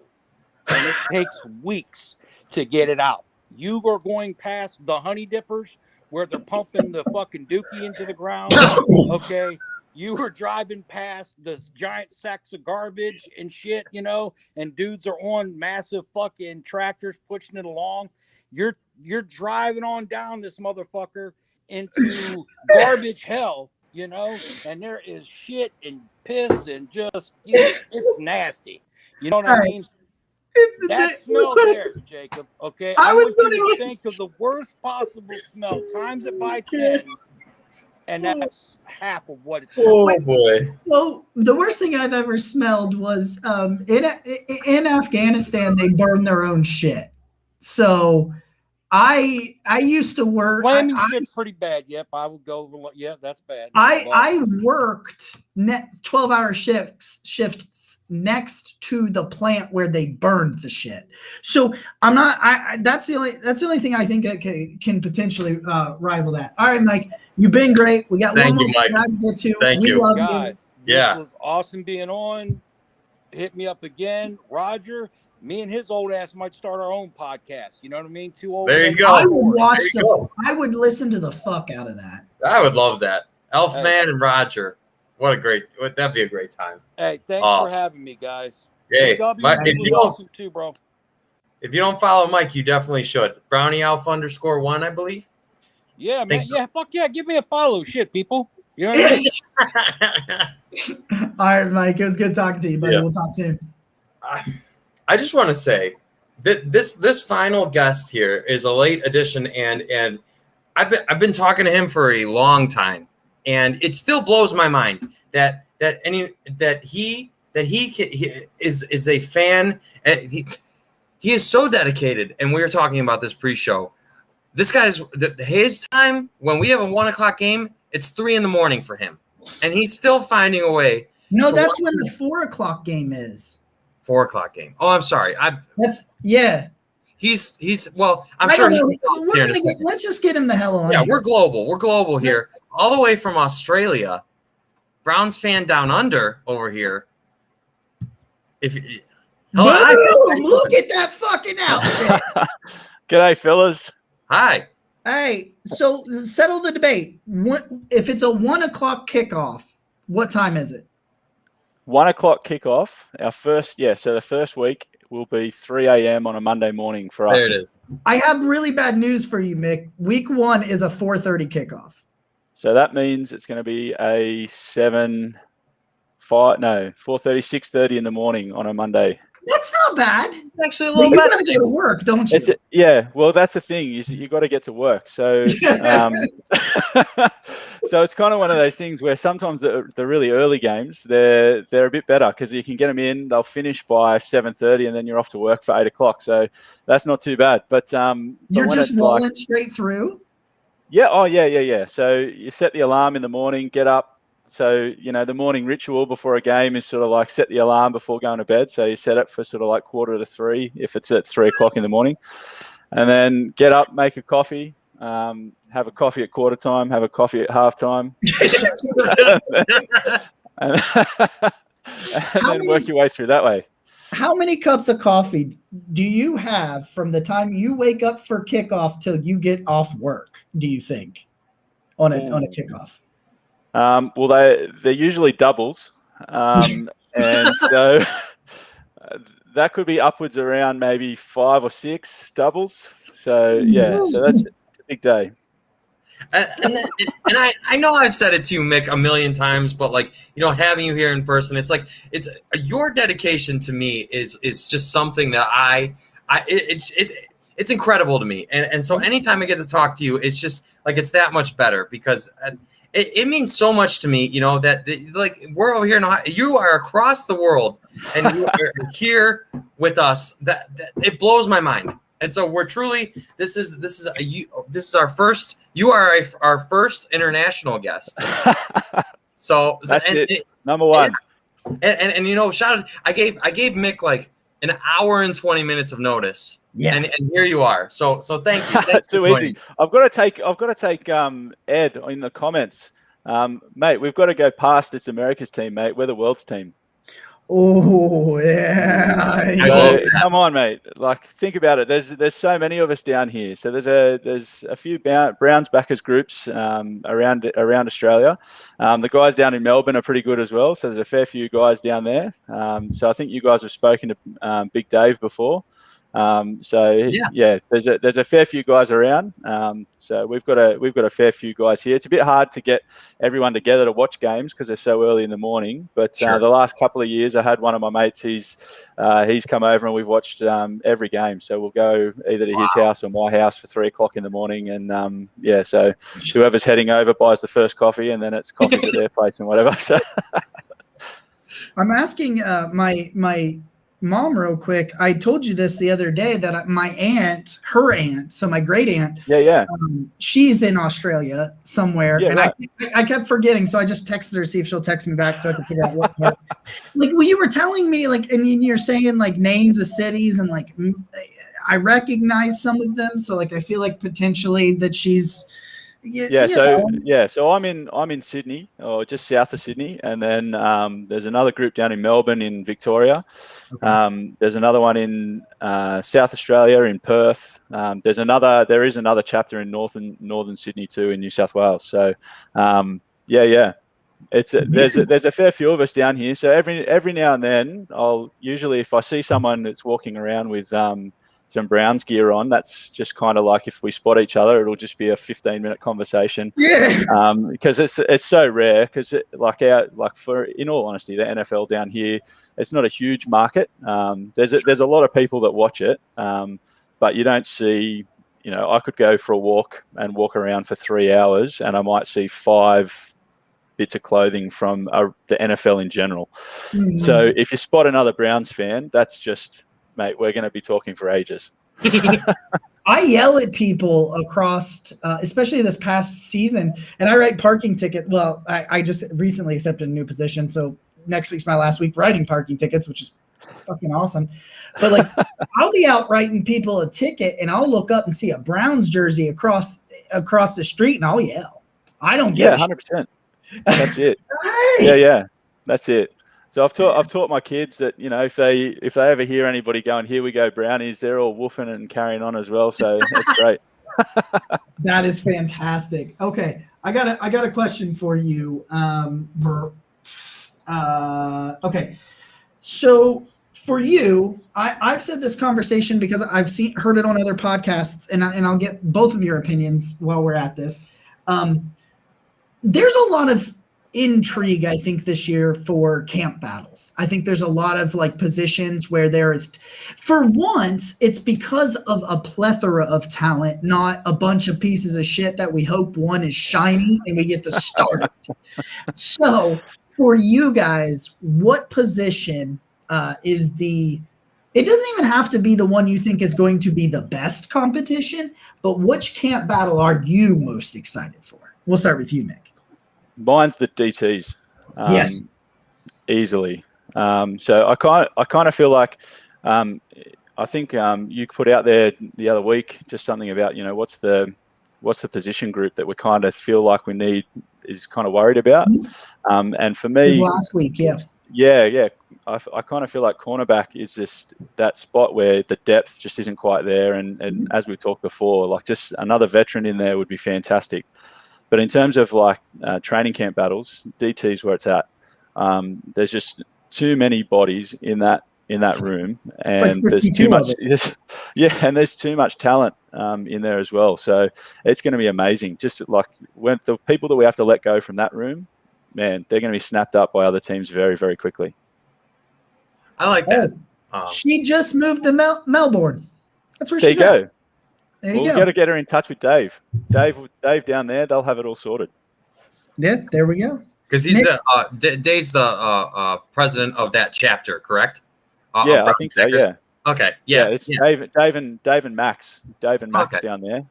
and it takes weeks to get it out. You are going past the honey dippers where they're pumping the fucking dookie into the ground. Okay. You were driving past this giant sacks of garbage and shit, and dudes are on massive fucking tractors pushing it along. You're driving on down this motherfucker into garbage hell, and there is shit and piss and just, it's nasty. You know what I mean? That smell there, Jacob, okay? I was going to think of the worst possible smell, times it by 10. And that's half of what it's. Oh boy! Well, the worst thing I've ever smelled was in Afghanistan. They burn their own shit. So I used to work. Flaming shit's pretty bad. Yep, I would go. Yeah, that's bad. I worked 12-hour shifts next to the plant where they burned the shit. So I'm not. That's the only thing I think that can potentially rival that. All right, Mike. You've been great. We got one more Mike. to get to. Thank you. Love guys. This was awesome being on. Hit me up again, Roger. Me and his old ass might start our own podcast. You know what I mean? Two old. There you go. I would listen to the fuck out of that. I would love that. Elfman and Roger. That'd be a great time. Hey, thanks for having me, guys. Hey, Mike, if you awesome too, bro. If you don't follow Mike, you definitely should. Brownie Alpha _1, I believe. Yeah, man. So. Yeah, fuck yeah. Give me a follow. Shit, people. You know what I mean? All right, Mike. It was good talking to you, buddy. Yeah. We'll talk soon. I just want to say that this final guest here is a late addition, and I've been talking to him for a long time, and it still blows my mind that he is a fan. He is so dedicated, and we were talking about this pre-show. This guy's his time when we have a 1 o'clock game, it's 3 a.m. for him, and he's still finding a way. No, that's when the 4 o'clock game is. 4 o'clock game. Oh, I'm sorry. Yeah. He's well. I'm sure he's here in a second. Let's just get him the hell on. Yeah, here. we're global. We're global here, all the way from Australia. Browns fan down under over here. Look at that fucking outfit. G'day, fellas. Hi. Hey, so settle the debate. If it's a 1 o'clock kickoff, what time is it? 1 o'clock kickoff. So the first week will be 3 a.m. on a Monday morning for us. There it is. I have really bad news for you, Mick. Week 1 is a 4:30 kickoff. So that means it's going to be a 4:30, 6:30 in the morning on a Monday. That's not bad. It's actually a little You better. gotta go to work, don't you? Yeah. Well, that's the thing. You got to get to work. So, so it's kind of one of those things where sometimes the really early games they're a bit better because you can get them in. They'll finish by 7:30, and then you're off to work for 8 o'clock. So that's not too bad. But you're just rolling straight through. Yeah. Oh, yeah. So you set the alarm in the morning, get up. So, the morning ritual before a game is sort of like set the alarm before going to bed. So you set it for sort of like 2:45 if it's at 3 o'clock in the morning. And then get up, make a coffee, have a coffee at quarter time, have a coffee at halftime. and then work your way through that way. How many cups of coffee do you have from the time you wake up for kickoff till you get off work, do you think, on a kickoff? Well, they're usually doubles, and so that could be upwards around maybe 5 or 6 doubles. So so that's a big day. And I know I've said it to you, Mick, a million times, but having you here in person, it's your dedication to me is just something that it's incredible to me, and so anytime I get to talk to you, it's just it's that much better because. It means so much to me, that we're over here in Ohio. You are across the world, and you are here with us. That it blows my mind. And so we're truly. This is our first. You are our first international guest. So that's it. Number one. And shout out. I gave Mick an hour and 20 minutes of notice. Yeah. And here you are. So thank you. That's too easy. I've got to take Ed in the comments. Mate, we've got to go past it's America's team, mate. We're the world's team. Oh yeah. So, come on, mate. Think about it. There's so many of us down here. So there's a few Browns backers groups around Australia. The guys down in Melbourne are pretty good as well. So there's a fair few guys down there. So I think you guys have spoken to Big Dave before. There's a fair few guys around. So we've got a fair few guys here. It's a bit hard to get everyone together to watch games because they're so early in the morning. But the last couple of years, I had one of my mates. He's come over and we've watched every game. So we'll go either to his house or my house for 3 o'clock in the morning. And so whoever's heading over buys the first coffee, and then it's coffees at their place and whatever. So I'm asking my mom real quick. I told you this the other day that my aunt, her aunt, so my great aunt, she's in Australia somewhere, and right. I kept forgetting, so I just texted her to see if she'll text me back so I can figure out what. Well, you were telling me and you're saying names of cities, and I recognize some of them, so I feel like potentially that she's. So I'm in Sydney, or just south of Sydney, and then there's another group down in Melbourne in Victoria. Okay. There's another one in South Australia in Perth. There is another chapter in northern Sydney too, in New South Wales. So there's a fair few of us down here. So every now and then, I'll usually, if I see someone that's walking around with Browns gear on, that's just kind of like if we spot each other, it'll just be a 15-minute conversation. Yeah. Because it's so rare. Because in all honesty, the NFL down here, it's not a huge market. There's a lot of people that watch it, but you don't see. I could go for a walk and walk around for 3 hours, and I might see 5 bits of clothing from the NFL in general. Mm-hmm. So if you spot another Browns fan, that's just, mate, we're going to be talking for ages. I yell at people across, especially this past season, and I write parking tickets. Well, I just recently accepted a new position, so next week's my last week writing parking tickets, which is fucking awesome. But like, I'll be out writing people a ticket, and I'll look up and see a Browns jersey across the street, and I'll yell. I don't give a 100%. That's it. Hey! Yeah, that's it. So I've taught my kids that if they ever hear anybody going, "Here we go, Brownies," they're all woofing and carrying on as well. So that's great. That is fantastic. Okay, I got a question for you. Okay, so for you, I've said this conversation because I've heard it on other podcasts, and I'll get both of your opinions while we're at this. There's a lot of intrigue, I think, this year for camp battles. I think there's a lot of like positions where there is, for once, it's because of a plethora of talent, not a bunch of pieces of shit that we hope one is shiny and we get to start it. So for you guys, what position is it doesn't even have to be the one you think is going to be the best competition, but which camp battle are you most excited for? We'll start with you, Nick. Mine's the DTs. Yes. Easily. So I kind of feel like I think you put out there the other week just something about what's the position group that we kind of feel like we need is kind of worried about. And for me, last week, yeah. I kind of feel like cornerback is just that spot where the depth just isn't quite there. And as we talked before, like just another veteran in there would be fantastic. But in terms of like training camp battles, DT is where it's at. There's just too many bodies in that room, and like there's too much. And there's too much talent in there as well. So it's going to be amazing. Just like when the people that we have to let go from that room, man, they're going to be snapped up by other teams very, very quickly. I like that. She just moved to Melbourne. That's where there she's you at. go. There you We'll go. got to get her in touch with Dave. Dave down there, they'll have it all sorted. Yeah, there we go. Because he's Dave's the president of that chapter, correct? Yeah, I think so. Yeah. Okay. Yeah. It's Dave and Max. Dave and Max down there.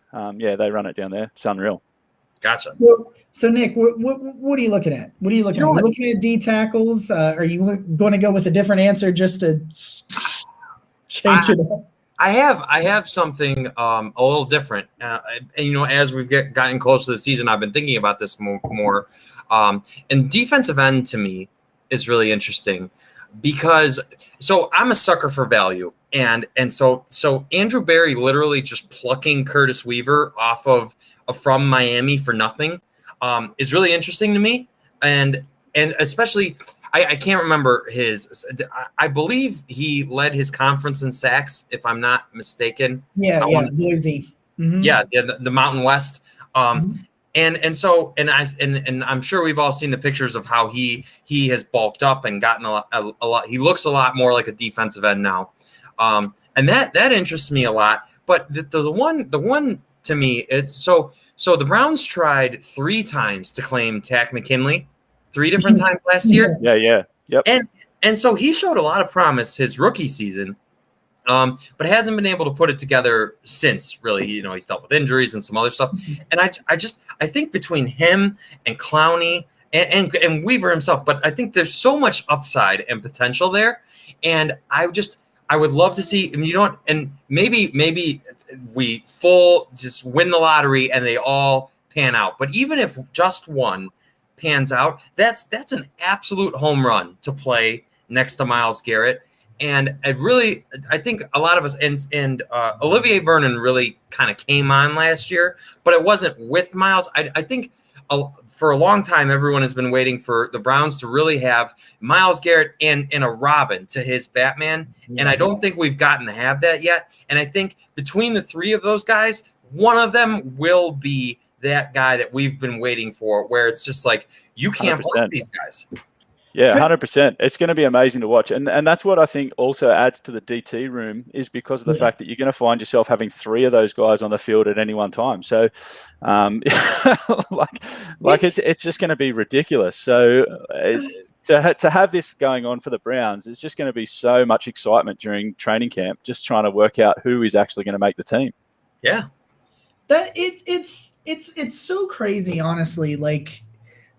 They run it down there. It's unreal. Gotcha. So Nick, what are you looking at? What are you looking at? Are you looking at D tackles? Are you going to go with a different answer just to change it up? I have something a little different, and as we've gotten close to the season, I've been thinking about this more. And defensive end to me is really interesting because I'm a sucker for value, and so Andrew Berry literally just plucking Curtis Weaver off from Miami for nothing is really interesting to me, and especially. I can't remember I believe he led his conference in sacks, if I'm not mistaken. Yeah, Boise. Mm-hmm. Yeah, the Mountain West. And I'm sure we've all seen the pictures of how he has bulked up and gotten a lot. He looks a lot more like a defensive end now, and that interests me a lot. But the one to me, so the Browns tried 3 times to claim Takk McKinley. 3 different times last year. Yeah. Yep. And so he showed a lot of promise his rookie season, but hasn't been able to put it together since. Really, he's dealt with injuries and some other stuff. And I think between him and Clowney and Weaver himself, but I think there's so much upside and potential there. And I would love to see. And maybe we just win the lottery and they all pan out. But even if just one pans out, that's an absolute home run to play next to Myles Garrett. And I think a lot of us and Olivier Vernon really kind of came on last year, but it wasn't with Myles. I think for a long time, everyone has been waiting for the Browns to really have Myles Garrett and a Robin to his Batman. And I don't think we've gotten to have that yet. And I think between the three of those guys, one of them will be that guy that we've been waiting for, where it's just like, you can't 100%. block these guys. Yeah, 100%. It's going to be amazing to watch. And that's what I think also adds to the DT room, is because of the fact that you're going to find yourself having three of those guys on the field at any one time. So it's just going to be ridiculous. So to have this going on for the Browns, it's just going to be so much excitement during training camp, just trying to work out who is actually going to make the team. Yeah. That it's so crazy, honestly, like,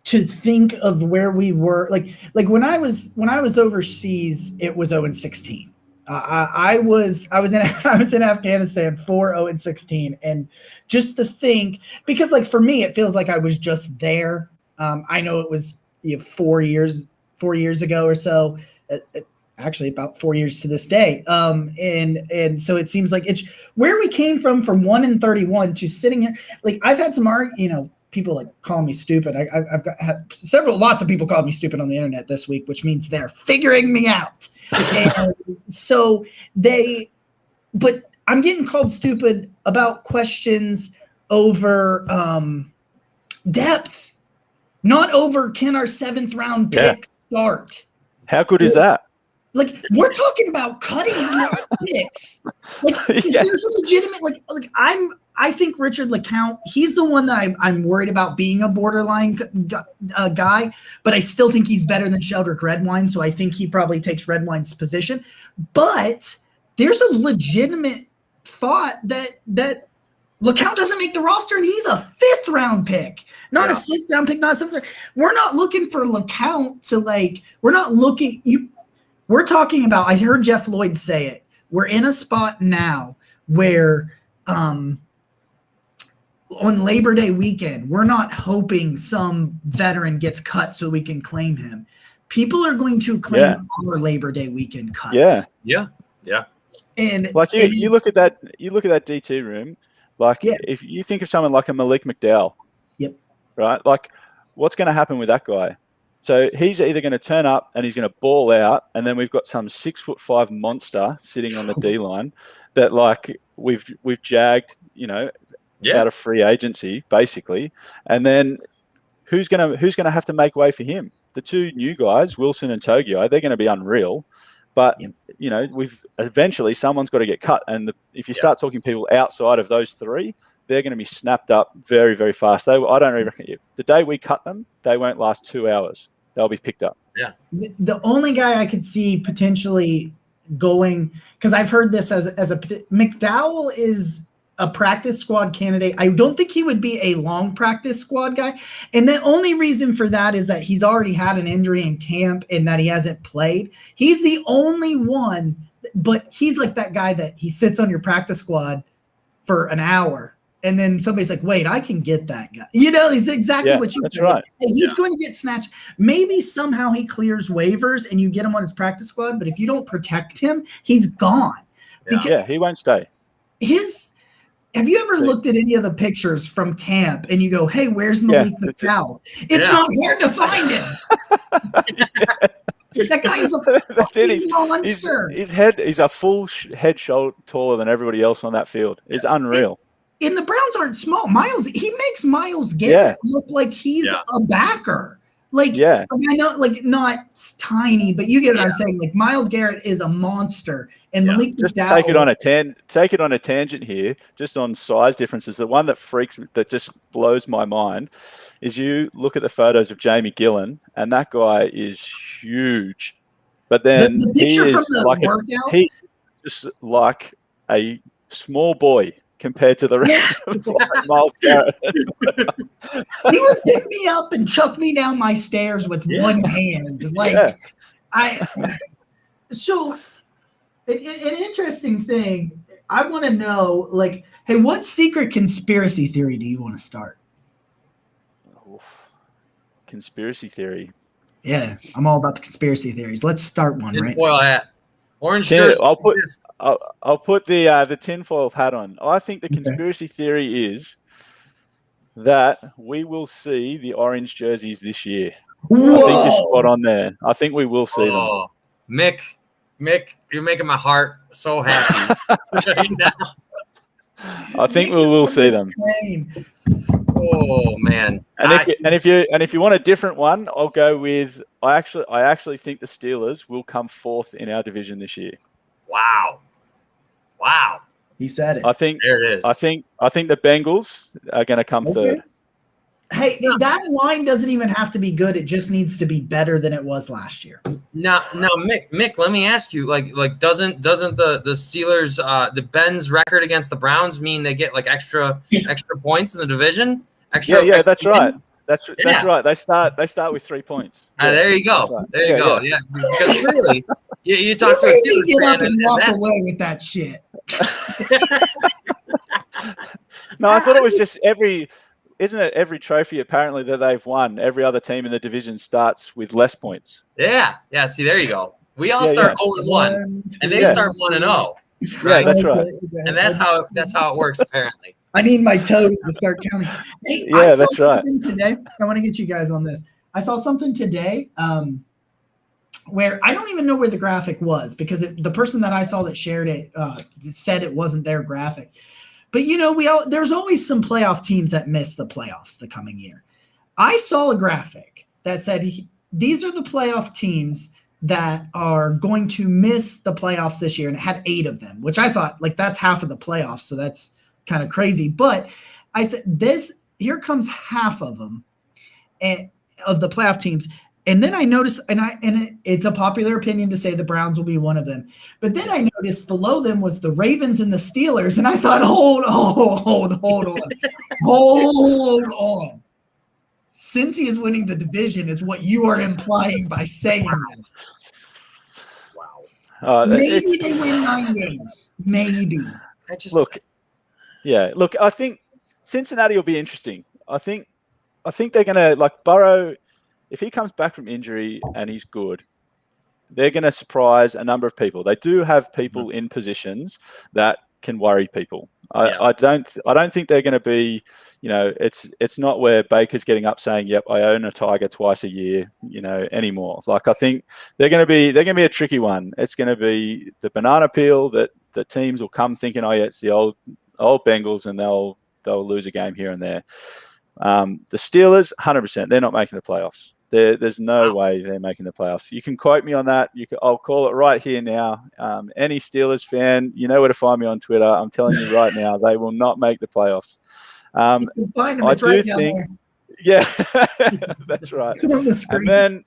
to think of where we were, like when I was overseas, it was 0-16. I was in Afghanistan for 0-16, and just to think, because like for me, it feels like I was just there. I know it was 4 years ago or so. Actually, about 4 years to this day. And so it seems like it's where we came from 1-31 to sitting here. Like, I've had some people like call me stupid. I've had lots of people call me stupid on the internet this week, which means they're figuring me out. And so but I'm getting called stupid about questions over depth, not over can our 7th round pick start. How good is that? Like, we're talking about cutting picks. Like, there's a legitimate, like I think Richard LeCount, he's the one that I'm worried about being a borderline guy, but I still think he's better than Sheldrick Redwine, so I think he probably takes Redwine's position. But there's a legitimate thought that LeCount doesn't make the roster, and he's a 5th round pick, not a 6th round pick, not a 7th. We're not looking for LeCount to, like, we're talking about, I heard Jeff Lloyd say it, we're in a spot now where on Labor Day weekend, we're not hoping some veteran gets cut so we can claim him. People are going to claim our Labor Day weekend cuts. Yeah. And like you look at that DT room, like if you think of someone like a Malik McDowell, right? Like, what's going to happen with that guy? So he's either going to turn up and he's going to ball out, and then we've got some 6'5" monster sitting on the D line that, like, we've jagged, out of free agency basically, and then who's going to have to make way for him? The two new guys, Wilson and Togiai, they're going to be unreal, but we've eventually someone's got to get cut, and if you start talking people outside of those three, they're going to be snapped up very, very fast. I don't really reckon the day we cut them, they won't last 2 hours. They'll be picked up. Yeah. The only guy I could see potentially going, because I've heard this as a McDowell is a practice squad candidate. I don't think he would be a long practice squad guy. And the only reason for that is that he's already had an injury in camp and that he hasn't played. He's the only one, but he's like that guy that he sits on your practice squad for an hour. And then somebody's like, wait, I can get that guy. He's exactly what you said. Right. Hey, he's going to get snatched. Maybe somehow he clears waivers and you get him on his practice squad. But if you don't protect him, he's gone. He won't stay. Have you ever looked at any of the pictures from camp and you go, hey, where's Malik McDowell? It's not hard to find him. That guy is a monster. He's a full head shoulder taller than everybody else on that field. It's unreal. And the Browns aren't small. He makes Myles Garrett look like he's a backer. Like, I know, like, not tiny, but you get what I'm saying. Like, Myles Garrett is a monster, and Malik just McDowell. Take it on a tangent here, just on size differences. The one that just blows my mind is you look at the photos of Jamie Gillen, and that guy is huge. But then the picture from the workout, he's just like a small boy compared to the rest of Myles Garrett. He would pick me up and chuck me down my stairs with one hand. So an interesting thing, I want to know, like, hey, what secret conspiracy theory do you want to start? Conspiracy theory. Yeah, I'm all about the conspiracy theories. Let's start one, right? Tinfoil hat. Orange jersey. I'll put the tinfoil hat on. I think the conspiracy theory is that we will see the orange jerseys this year. Whoa! I think you're spot on there. I think we will see them. Oh, Mick, you're making my heart so happy right now. I think we will see them. Oh man! And if you want a different one, I'll go with I actually think the Steelers will come fourth in our division this year. Wow! He said it. I think there it is. I think the Bengals are going to come third. Hey, that line doesn't even have to be good. It just needs to be better than it was last year. Now, Mick, let me ask you, like doesn't the Steelers, the Ben's record against the Browns mean they get like extra points in the division? That's right. That's right. They start with 3 points. There you go. Right. There you go. Yeah, because really, you talk to a Steelers get up fan and walk away with that shit. No, I thought it was just every trophy apparently that they've won, every other team in the division starts with less points. Yeah. See, there you go. We all start 0-1, and they start 1-0. Right. That's right. And that's how it works apparently. I need my toes to start counting. Hey, that's right. Today, I want to get you guys on this. I saw something today where I don't even know where the graphic was because the person that I saw that shared it said it wasn't their graphic. But there's always some playoff teams that miss the playoffs the coming year. I saw a graphic that said these are the playoff teams that are going to miss the playoffs this year, and it had 8 of them, which I thought that's half of the playoffs, so that's kind of crazy. But I said here comes half of them of the playoff teams. And then I noticed, it's a popular opinion to say the Browns will be one of them. But then I noticed below them was the Ravens and the Steelers, and I thought, hold on. Cincy is winning the division is what you are implying by saying that. Wow. Maybe they win 9 games. Maybe. Look, I think Cincinnati will be interesting. I think they're going to, Burrow, if he comes back from injury and he's good, they're going to surprise a number of people. They do have people in positions that can worry people. I don't think they're going to be, it's not where Baker's getting up saying, "Yep, I own a tiger twice a year," anymore. I think they're going to be a tricky one. It's going to be the banana peel that the teams will come thinking, "Oh yeah, it's the old Bengals," and they'll lose a game here and there. The Steelers, 100%, they're not making the playoffs. There's no way they're making the playoffs. You can quote me on that. I'll call it right here now. Any Steelers fan, you know where to find me on Twitter. I'm telling you right now, they will not make the playoffs. You can find them. I it's do right think, down yeah, that's right. It's on the screen. And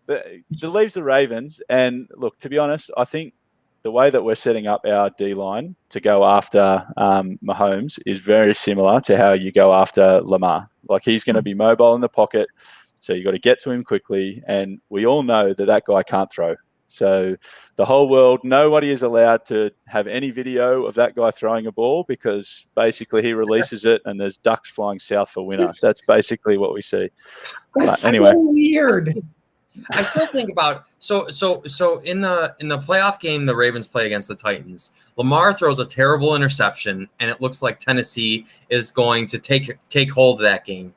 then the leaves the Ravens. And look, to be honest, I think the way that we're setting up our D-line to go after Mahomes is very similar to how you go after Lamar. He's going to be mobile in the pocket, so you got to get to him quickly. And we all know that guy can't throw. So the whole world, nobody is allowed to have any video of that guy throwing a ball because basically he releases it and there's ducks flying south for winter. That's basically what we see. That's anyway. so weird. I still think about so in the playoff game the Ravens play against the Titans, Lamar throws a terrible interception and it looks like Tennessee is going to take hold of that game.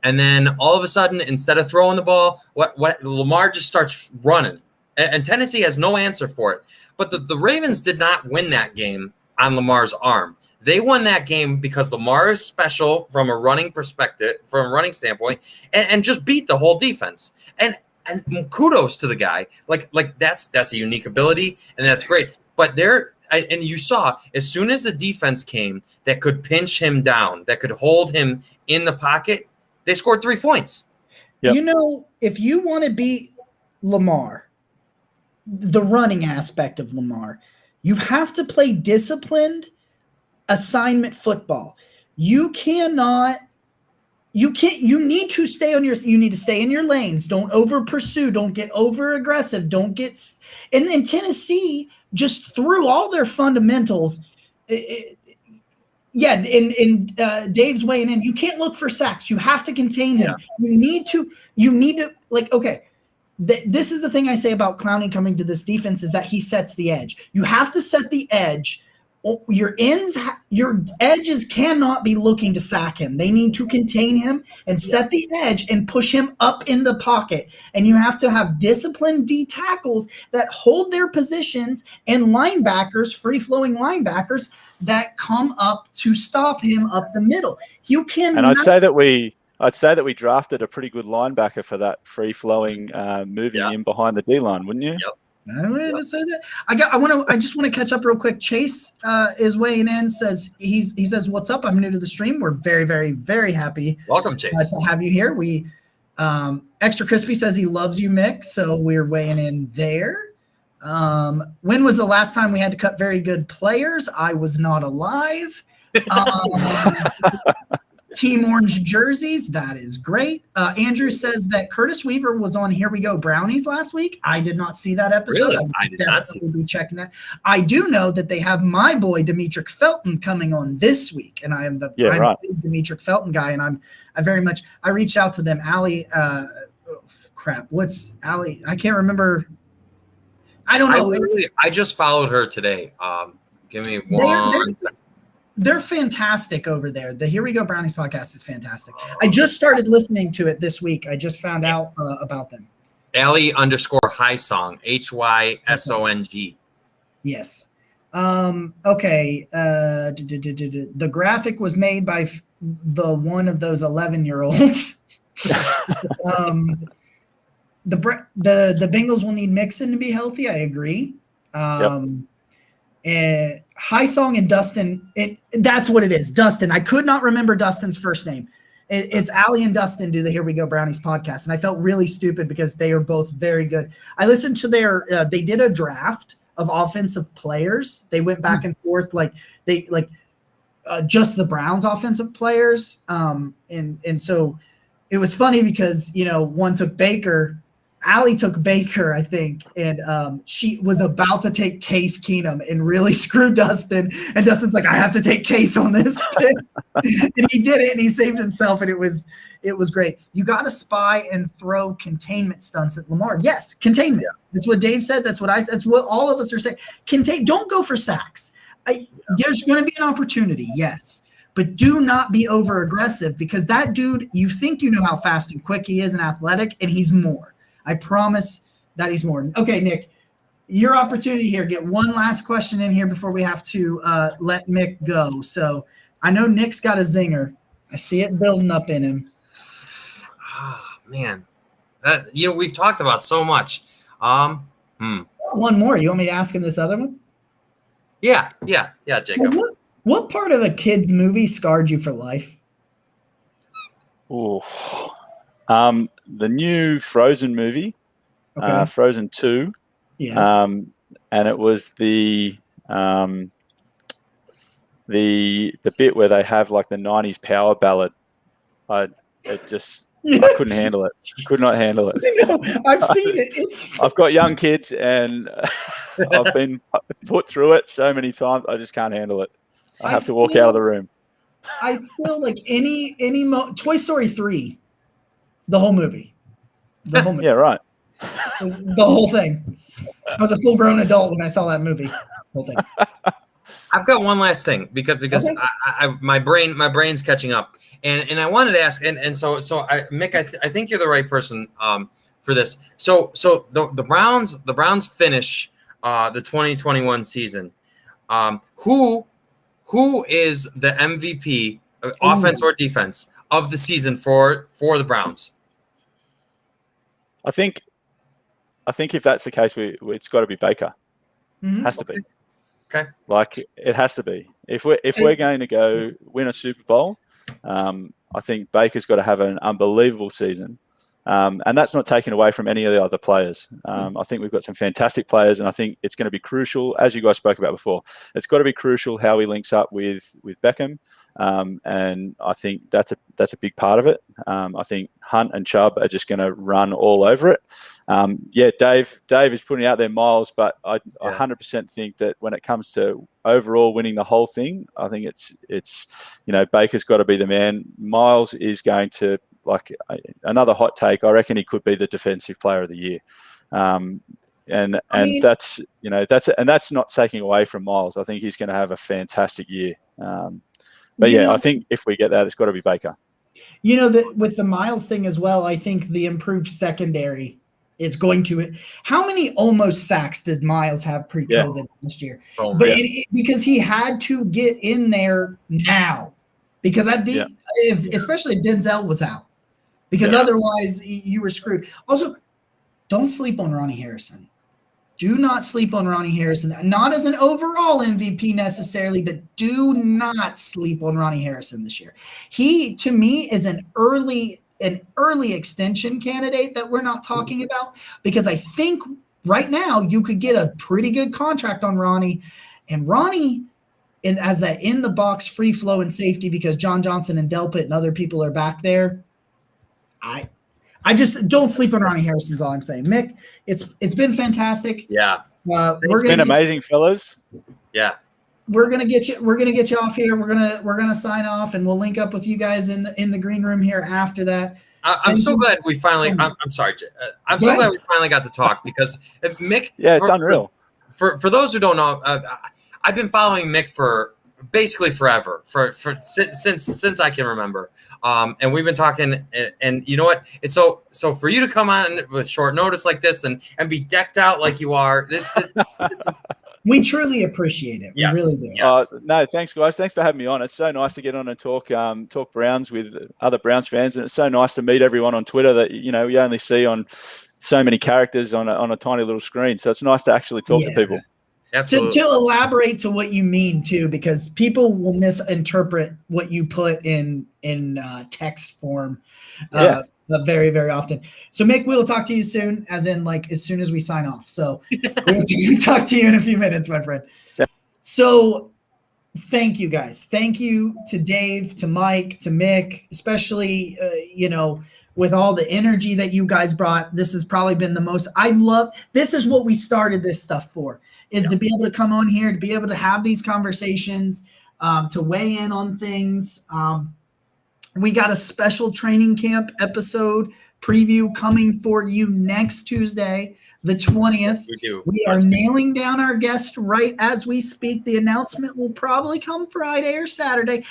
And then all of a sudden, instead of throwing the ball, what Lamar just starts running. And Tennessee has no answer for it. But the Ravens did not win that game on Lamar's arm. They won that game because Lamar is special from a running perspective, from a running standpoint, and just beat the whole defense. And kudos to the guy. Like that's a unique ability, and that's great. But and you saw as soon as the defense came that could pinch him down, that could hold him in the pocket, they scored 3 points. Yep. If you want to beat Lamar, the running aspect of Lamar, you have to play disciplined assignment football. You need to stay in your lanes. Don't over pursue. Don't get over aggressive. And then Tennessee just threw all their fundamentals. Dave's weighing in. You can't look for sacks. You have to contain him. Yeah. You need to okay. This is the thing I say about Clowney coming to this defense is that he sets the edge. You have to set the edge your your edges cannot be looking to sack him. They need to contain him and set the edge and push him up in the pocket. And you have to have disciplined D tackles that hold their positions and linebackers, free-flowing linebackers that come up to stop him up the middle. You can. And I'd say that we drafted a pretty good linebacker for that free-flowing moving in behind the D line, wouldn't you? Yep. I wanted to say that. I just want to catch up real quick. Chase is weighing in. He says, "What's up? I'm new to the stream. We're very, very, very happy. Welcome, Chase. To have you here." We Extra Crispy says he loves you, Mick. So we're weighing in there. When was the last time we had to cut very good players? I was not alive. Team Orange jerseys, that is great. Andrew says that Curtis Weaver was on Here We Go Brownies last week. I did not see that episode. Really? I did not see. Be checking that. I do know that they have my boy Demetric Felton coming on this week, and I am the Demetric Felton guy, and I reached out to them. Allie, what's Allie? I can't remember. I don't know. I just followed her today. Give me one second. They're fantastic over there. The Here We Go Brownies podcast is fantastic. I just started listening to it this week. I just found out about them. Allie_Hysong, HYSONG. Yes. Okay. The graphic was made by the one of those 11-year-olds. The Bengals will need Mixon to be healthy. I agree. High Song and Dustin, that's what it is. Dustin. I could not remember Dustin's first name. It's Allie and Dustin do the Here We Go Brownies podcast, and I felt really stupid because they are both very good. I listened to they did a draft of offensive players. They went back and forth just the Browns offensive players. And so it was funny because, one took Baker. Allie took Baker, I think, and she was about to take Case Keenum and really screw Dustin. And Dustin's like, I have to take Case on this pick. And he did it, and he saved himself, and it was great. You got to spy and throw containment stunts at Lamar. Yes, containment. Yeah. That's what Dave said. That's what I said. That's what all of us are saying. Don't go for sacks. There's going to be an opportunity, yes. But do not be over aggressive, because that dude, you think you know how fast and quick he is and athletic, and he's more. I promise that he's more. Okay, Nick, your opportunity here. Get one last question in here before we have to let Mick go. So I know Nick's got a zinger. I see it building up in him. Oh, man. We've talked about so much. One more. You want me to ask him this other one? Yeah, Jacob. What part of a kid's movie scarred you for life? Oh. The new Frozen movie, Frozen 2. Yes. And it was the bit where they have like the 90s power ballad. I couldn't handle it. Could not handle it. I've seen it. I've got young kids, and I've been put through it so many times. I just can't handle it. I have to walk out of the room. I still like Toy Story 3. The whole movie. Yeah, right. The whole thing. I was a full-grown adult when I saw that movie. Whole thing. I've got one last thing because okay. My brain's catching up, and I wanted to ask, and so Mick, I think you're the right person for this. So the Browns finish the 2021 season. Who is the MVP, offense or defense, of the season for the Browns? I think if that's the case, it's got to be Baker. Mm-hmm. Has to be. Okay. Like it has to be. If we're going to go win a Super Bowl, I think Baker's got to have an unbelievable season, and that's not taken away from any of the other players. I think we've got some fantastic players, and I think it's going to be crucial, as you guys spoke about before. It's got to be crucial how he links up with Beckham. And I think that's a big part of it. I think Hunt and Chubb are just going to run all over it. Dave is putting out there miles, but I 100% think that when it comes to overall winning the whole thing, I think it's Baker's got to be the man. Miles is going to, like, another hot take. I reckon he could be the defensive player of the year. And I mean, that's not taking away from Miles. I think he's going to have a fantastic year. But you yeah, know, I think if we get that, it's got to be Baker. with the Miles thing as well, I think the improved secondary is going to. How many almost sacks did Miles have pre-COVID last year? So But many. because he had to get in there now, because especially if Denzel was out, because otherwise you were screwed. Also, don't sleep on Ronnie Harrison. Do not sleep on Ronnie Harrison. Not as an overall MVP necessarily, but do not sleep on Ronnie Harrison this year. He, to me, is an early extension candidate that we're not talking about, because I think right now you could get a pretty good contract on Ronnie, and Ronnie as that in the box free flow and safety, because John Johnson and Delpit and other people are back there. I just don't sleep on Ronnie Harrison's all I'm saying. Mick, it's been fantastic. Yeah. We're It's been amazing, fellas. Yeah. We're gonna get you off here. We're gonna sign off, and we'll link up with you guys in the green room here after that. I'm so glad we finally. I'm sorry. I'm so glad we finally got to talk, because Mick. Yeah, it's unreal. For those who don't know, I've been following Mick for basically forever, since I can remember. And we've been talking, and you know what? It's so for you to come on with short notice like this and be decked out like you are. We truly appreciate it. We really do. Yes. No, thanks, guys. Thanks for having me on. It's so nice to get on and talk Browns with other Browns fans, and it's so nice to meet everyone on Twitter that we only see on so many characters on a tiny little screen. So it's nice to actually talk to people. Absolutely. To elaborate to what you mean too, because people will misinterpret what you put in text form very, very often. So Mick, we will talk to you soon, as soon as we sign off. So we'll talk to you in a few minutes, my friend. So thank you guys. Thank you to Dave, to Mike, to Mick, especially with all the energy that you guys brought. This has probably been the most this is what we started this stuff for, is to be able to come on here, to be able to have these conversations, to weigh in on things. We got a special training camp episode preview coming for you next Tuesday, the 20th. We do. We are nailing down our guest right as we speak. The announcement will probably come Friday or Saturday.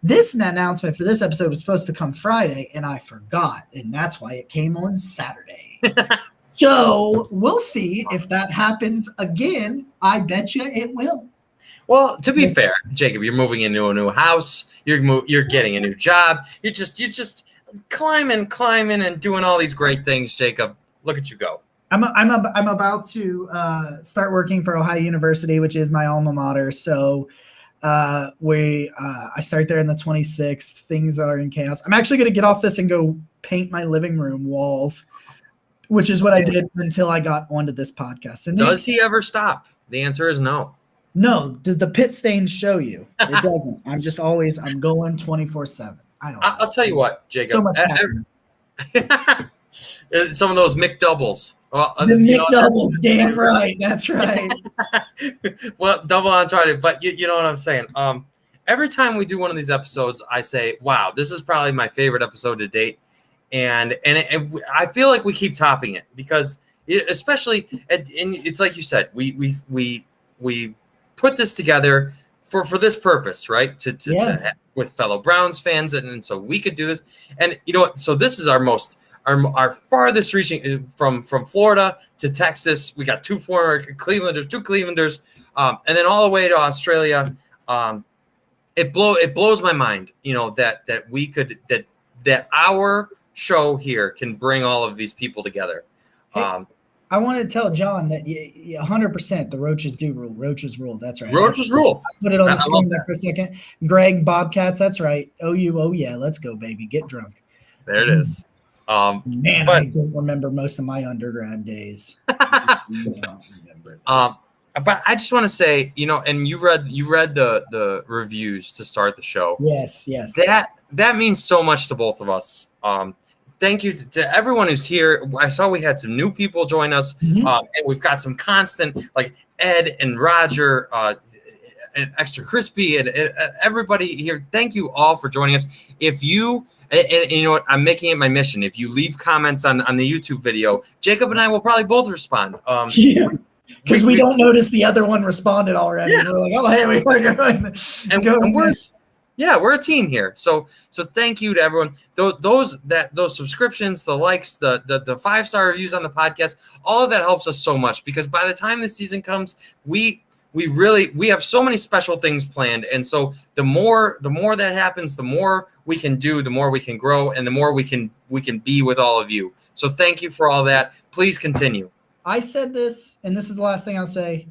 This announcement for this episode was supposed to come Friday, and I forgot, and that's why it came on Saturday. So we'll see if that happens again. I bet you it will. Well, to be fair, Jacob, you're moving into a new house. You're getting a new job. You're just climbing and doing all these great things, Jacob. Look at you go. I'm about to start working for Ohio University, which is my alma mater. So I start there on the 26th. Things are in chaos. I'm actually going to get off this and go paint my living room walls, which is what I did until I got onto this podcast. And does he ever stop? The answer is no. No. Does the pit stains show you? It doesn't. I'm going 24/7. I'll tell you what, Jacob. So much some of those McDoubles. Well, the McDoubles, damn right. That's right. Well, double entendre, but you know what I'm saying. Every time we do one of these episodes, I say, "Wow, this is probably my favorite episode to date," and I feel like we keep topping it, because especially and it's like you said, we put this together for this purpose, right? To with fellow Browns fans, and so we could do this. And you know what? So this is our farthest reaching, from Florida to Texas. We got two Clevelanders, and then all the way to Australia. It blows my mind, that we could that our show here can bring all of these people together. Hey, I wanted to tell John that 100% the Roaches do rule. Roaches rule. That's right. Roaches rule. Put it on the screen there for a second. Greg, Bobcats. That's right. Oh yeah. Let's go, baby. Get drunk. There it is. I don't remember most of my undergrad days. I don't remember. But I just want to say, and you read the reviews to start the show. Yes. That means so much to both of us. Thank you to everyone who's here. I saw we had some new people join us, and we've got some constant, like Ed and Roger, and Extra Crispy and everybody here, thank you all for joining us. If you and you know what, I'm making it my mission. If you leave comments on the YouTube video, Jacob and I will probably both respond. Yeah. Because we don't notice the other one responded already. Yeah. We're like, oh, hey, we want to go. We're a team here. So thank you to everyone. Those subscriptions, the likes, the 5-star reviews on the podcast, all of that helps us so much, because by the time the season comes, we have so many special things planned. And so the more that happens, the more we can do, the more we can grow, and the more we can be with all of you. So thank you for all that. Please continue. I said this, and this is the last thing I'll say.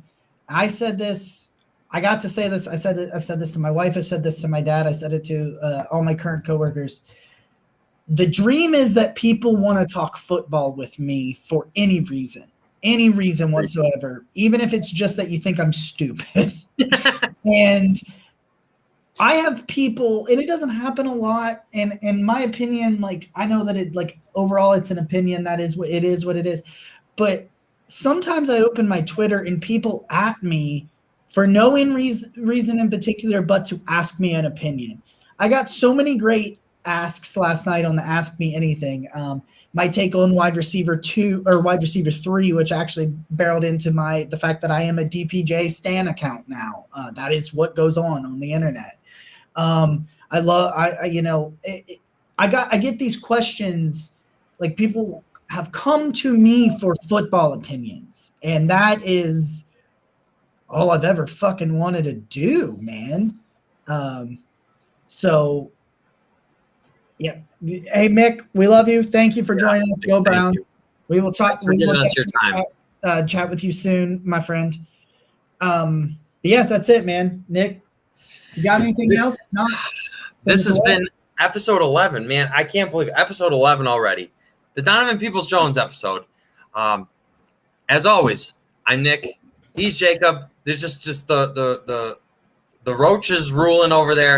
I said this. I got to say this. I've said this to my wife. I've said this to my dad. I said it to all my current coworkers. The dream is that people want to talk football with me for any reason whatsoever, even if it's just that you think I'm stupid. And I have people, and it doesn't happen a lot. And in my opinion, like, I know that it, like, overall it's an opinion. That is what it is. But sometimes I open my Twitter and people at me for no reason in particular, but to ask me an opinion. I got so many great asks last night on the Ask Me Anything. My take on wide receiver 2 or wide receiver 3, which actually barreled into the fact that I am a DPJ Stan account now. That is what goes on the internet. I get these questions, like, people have come to me for football opinions, and that is all I've ever fucking wanted to do, man. So yeah. Hey, Mick, we love you. Thank you for joining us. Go Browns. We will talk. For giving us your time. Chat with you soon, my friend. Yeah, that's it, man. Nick, you got anything else? Not. This has been episode 11, man. I can't believe episode 11 already. The Donovan Peoples-Jones episode. As always, I'm Nick. He's Jacob. There's just the roaches ruling over there.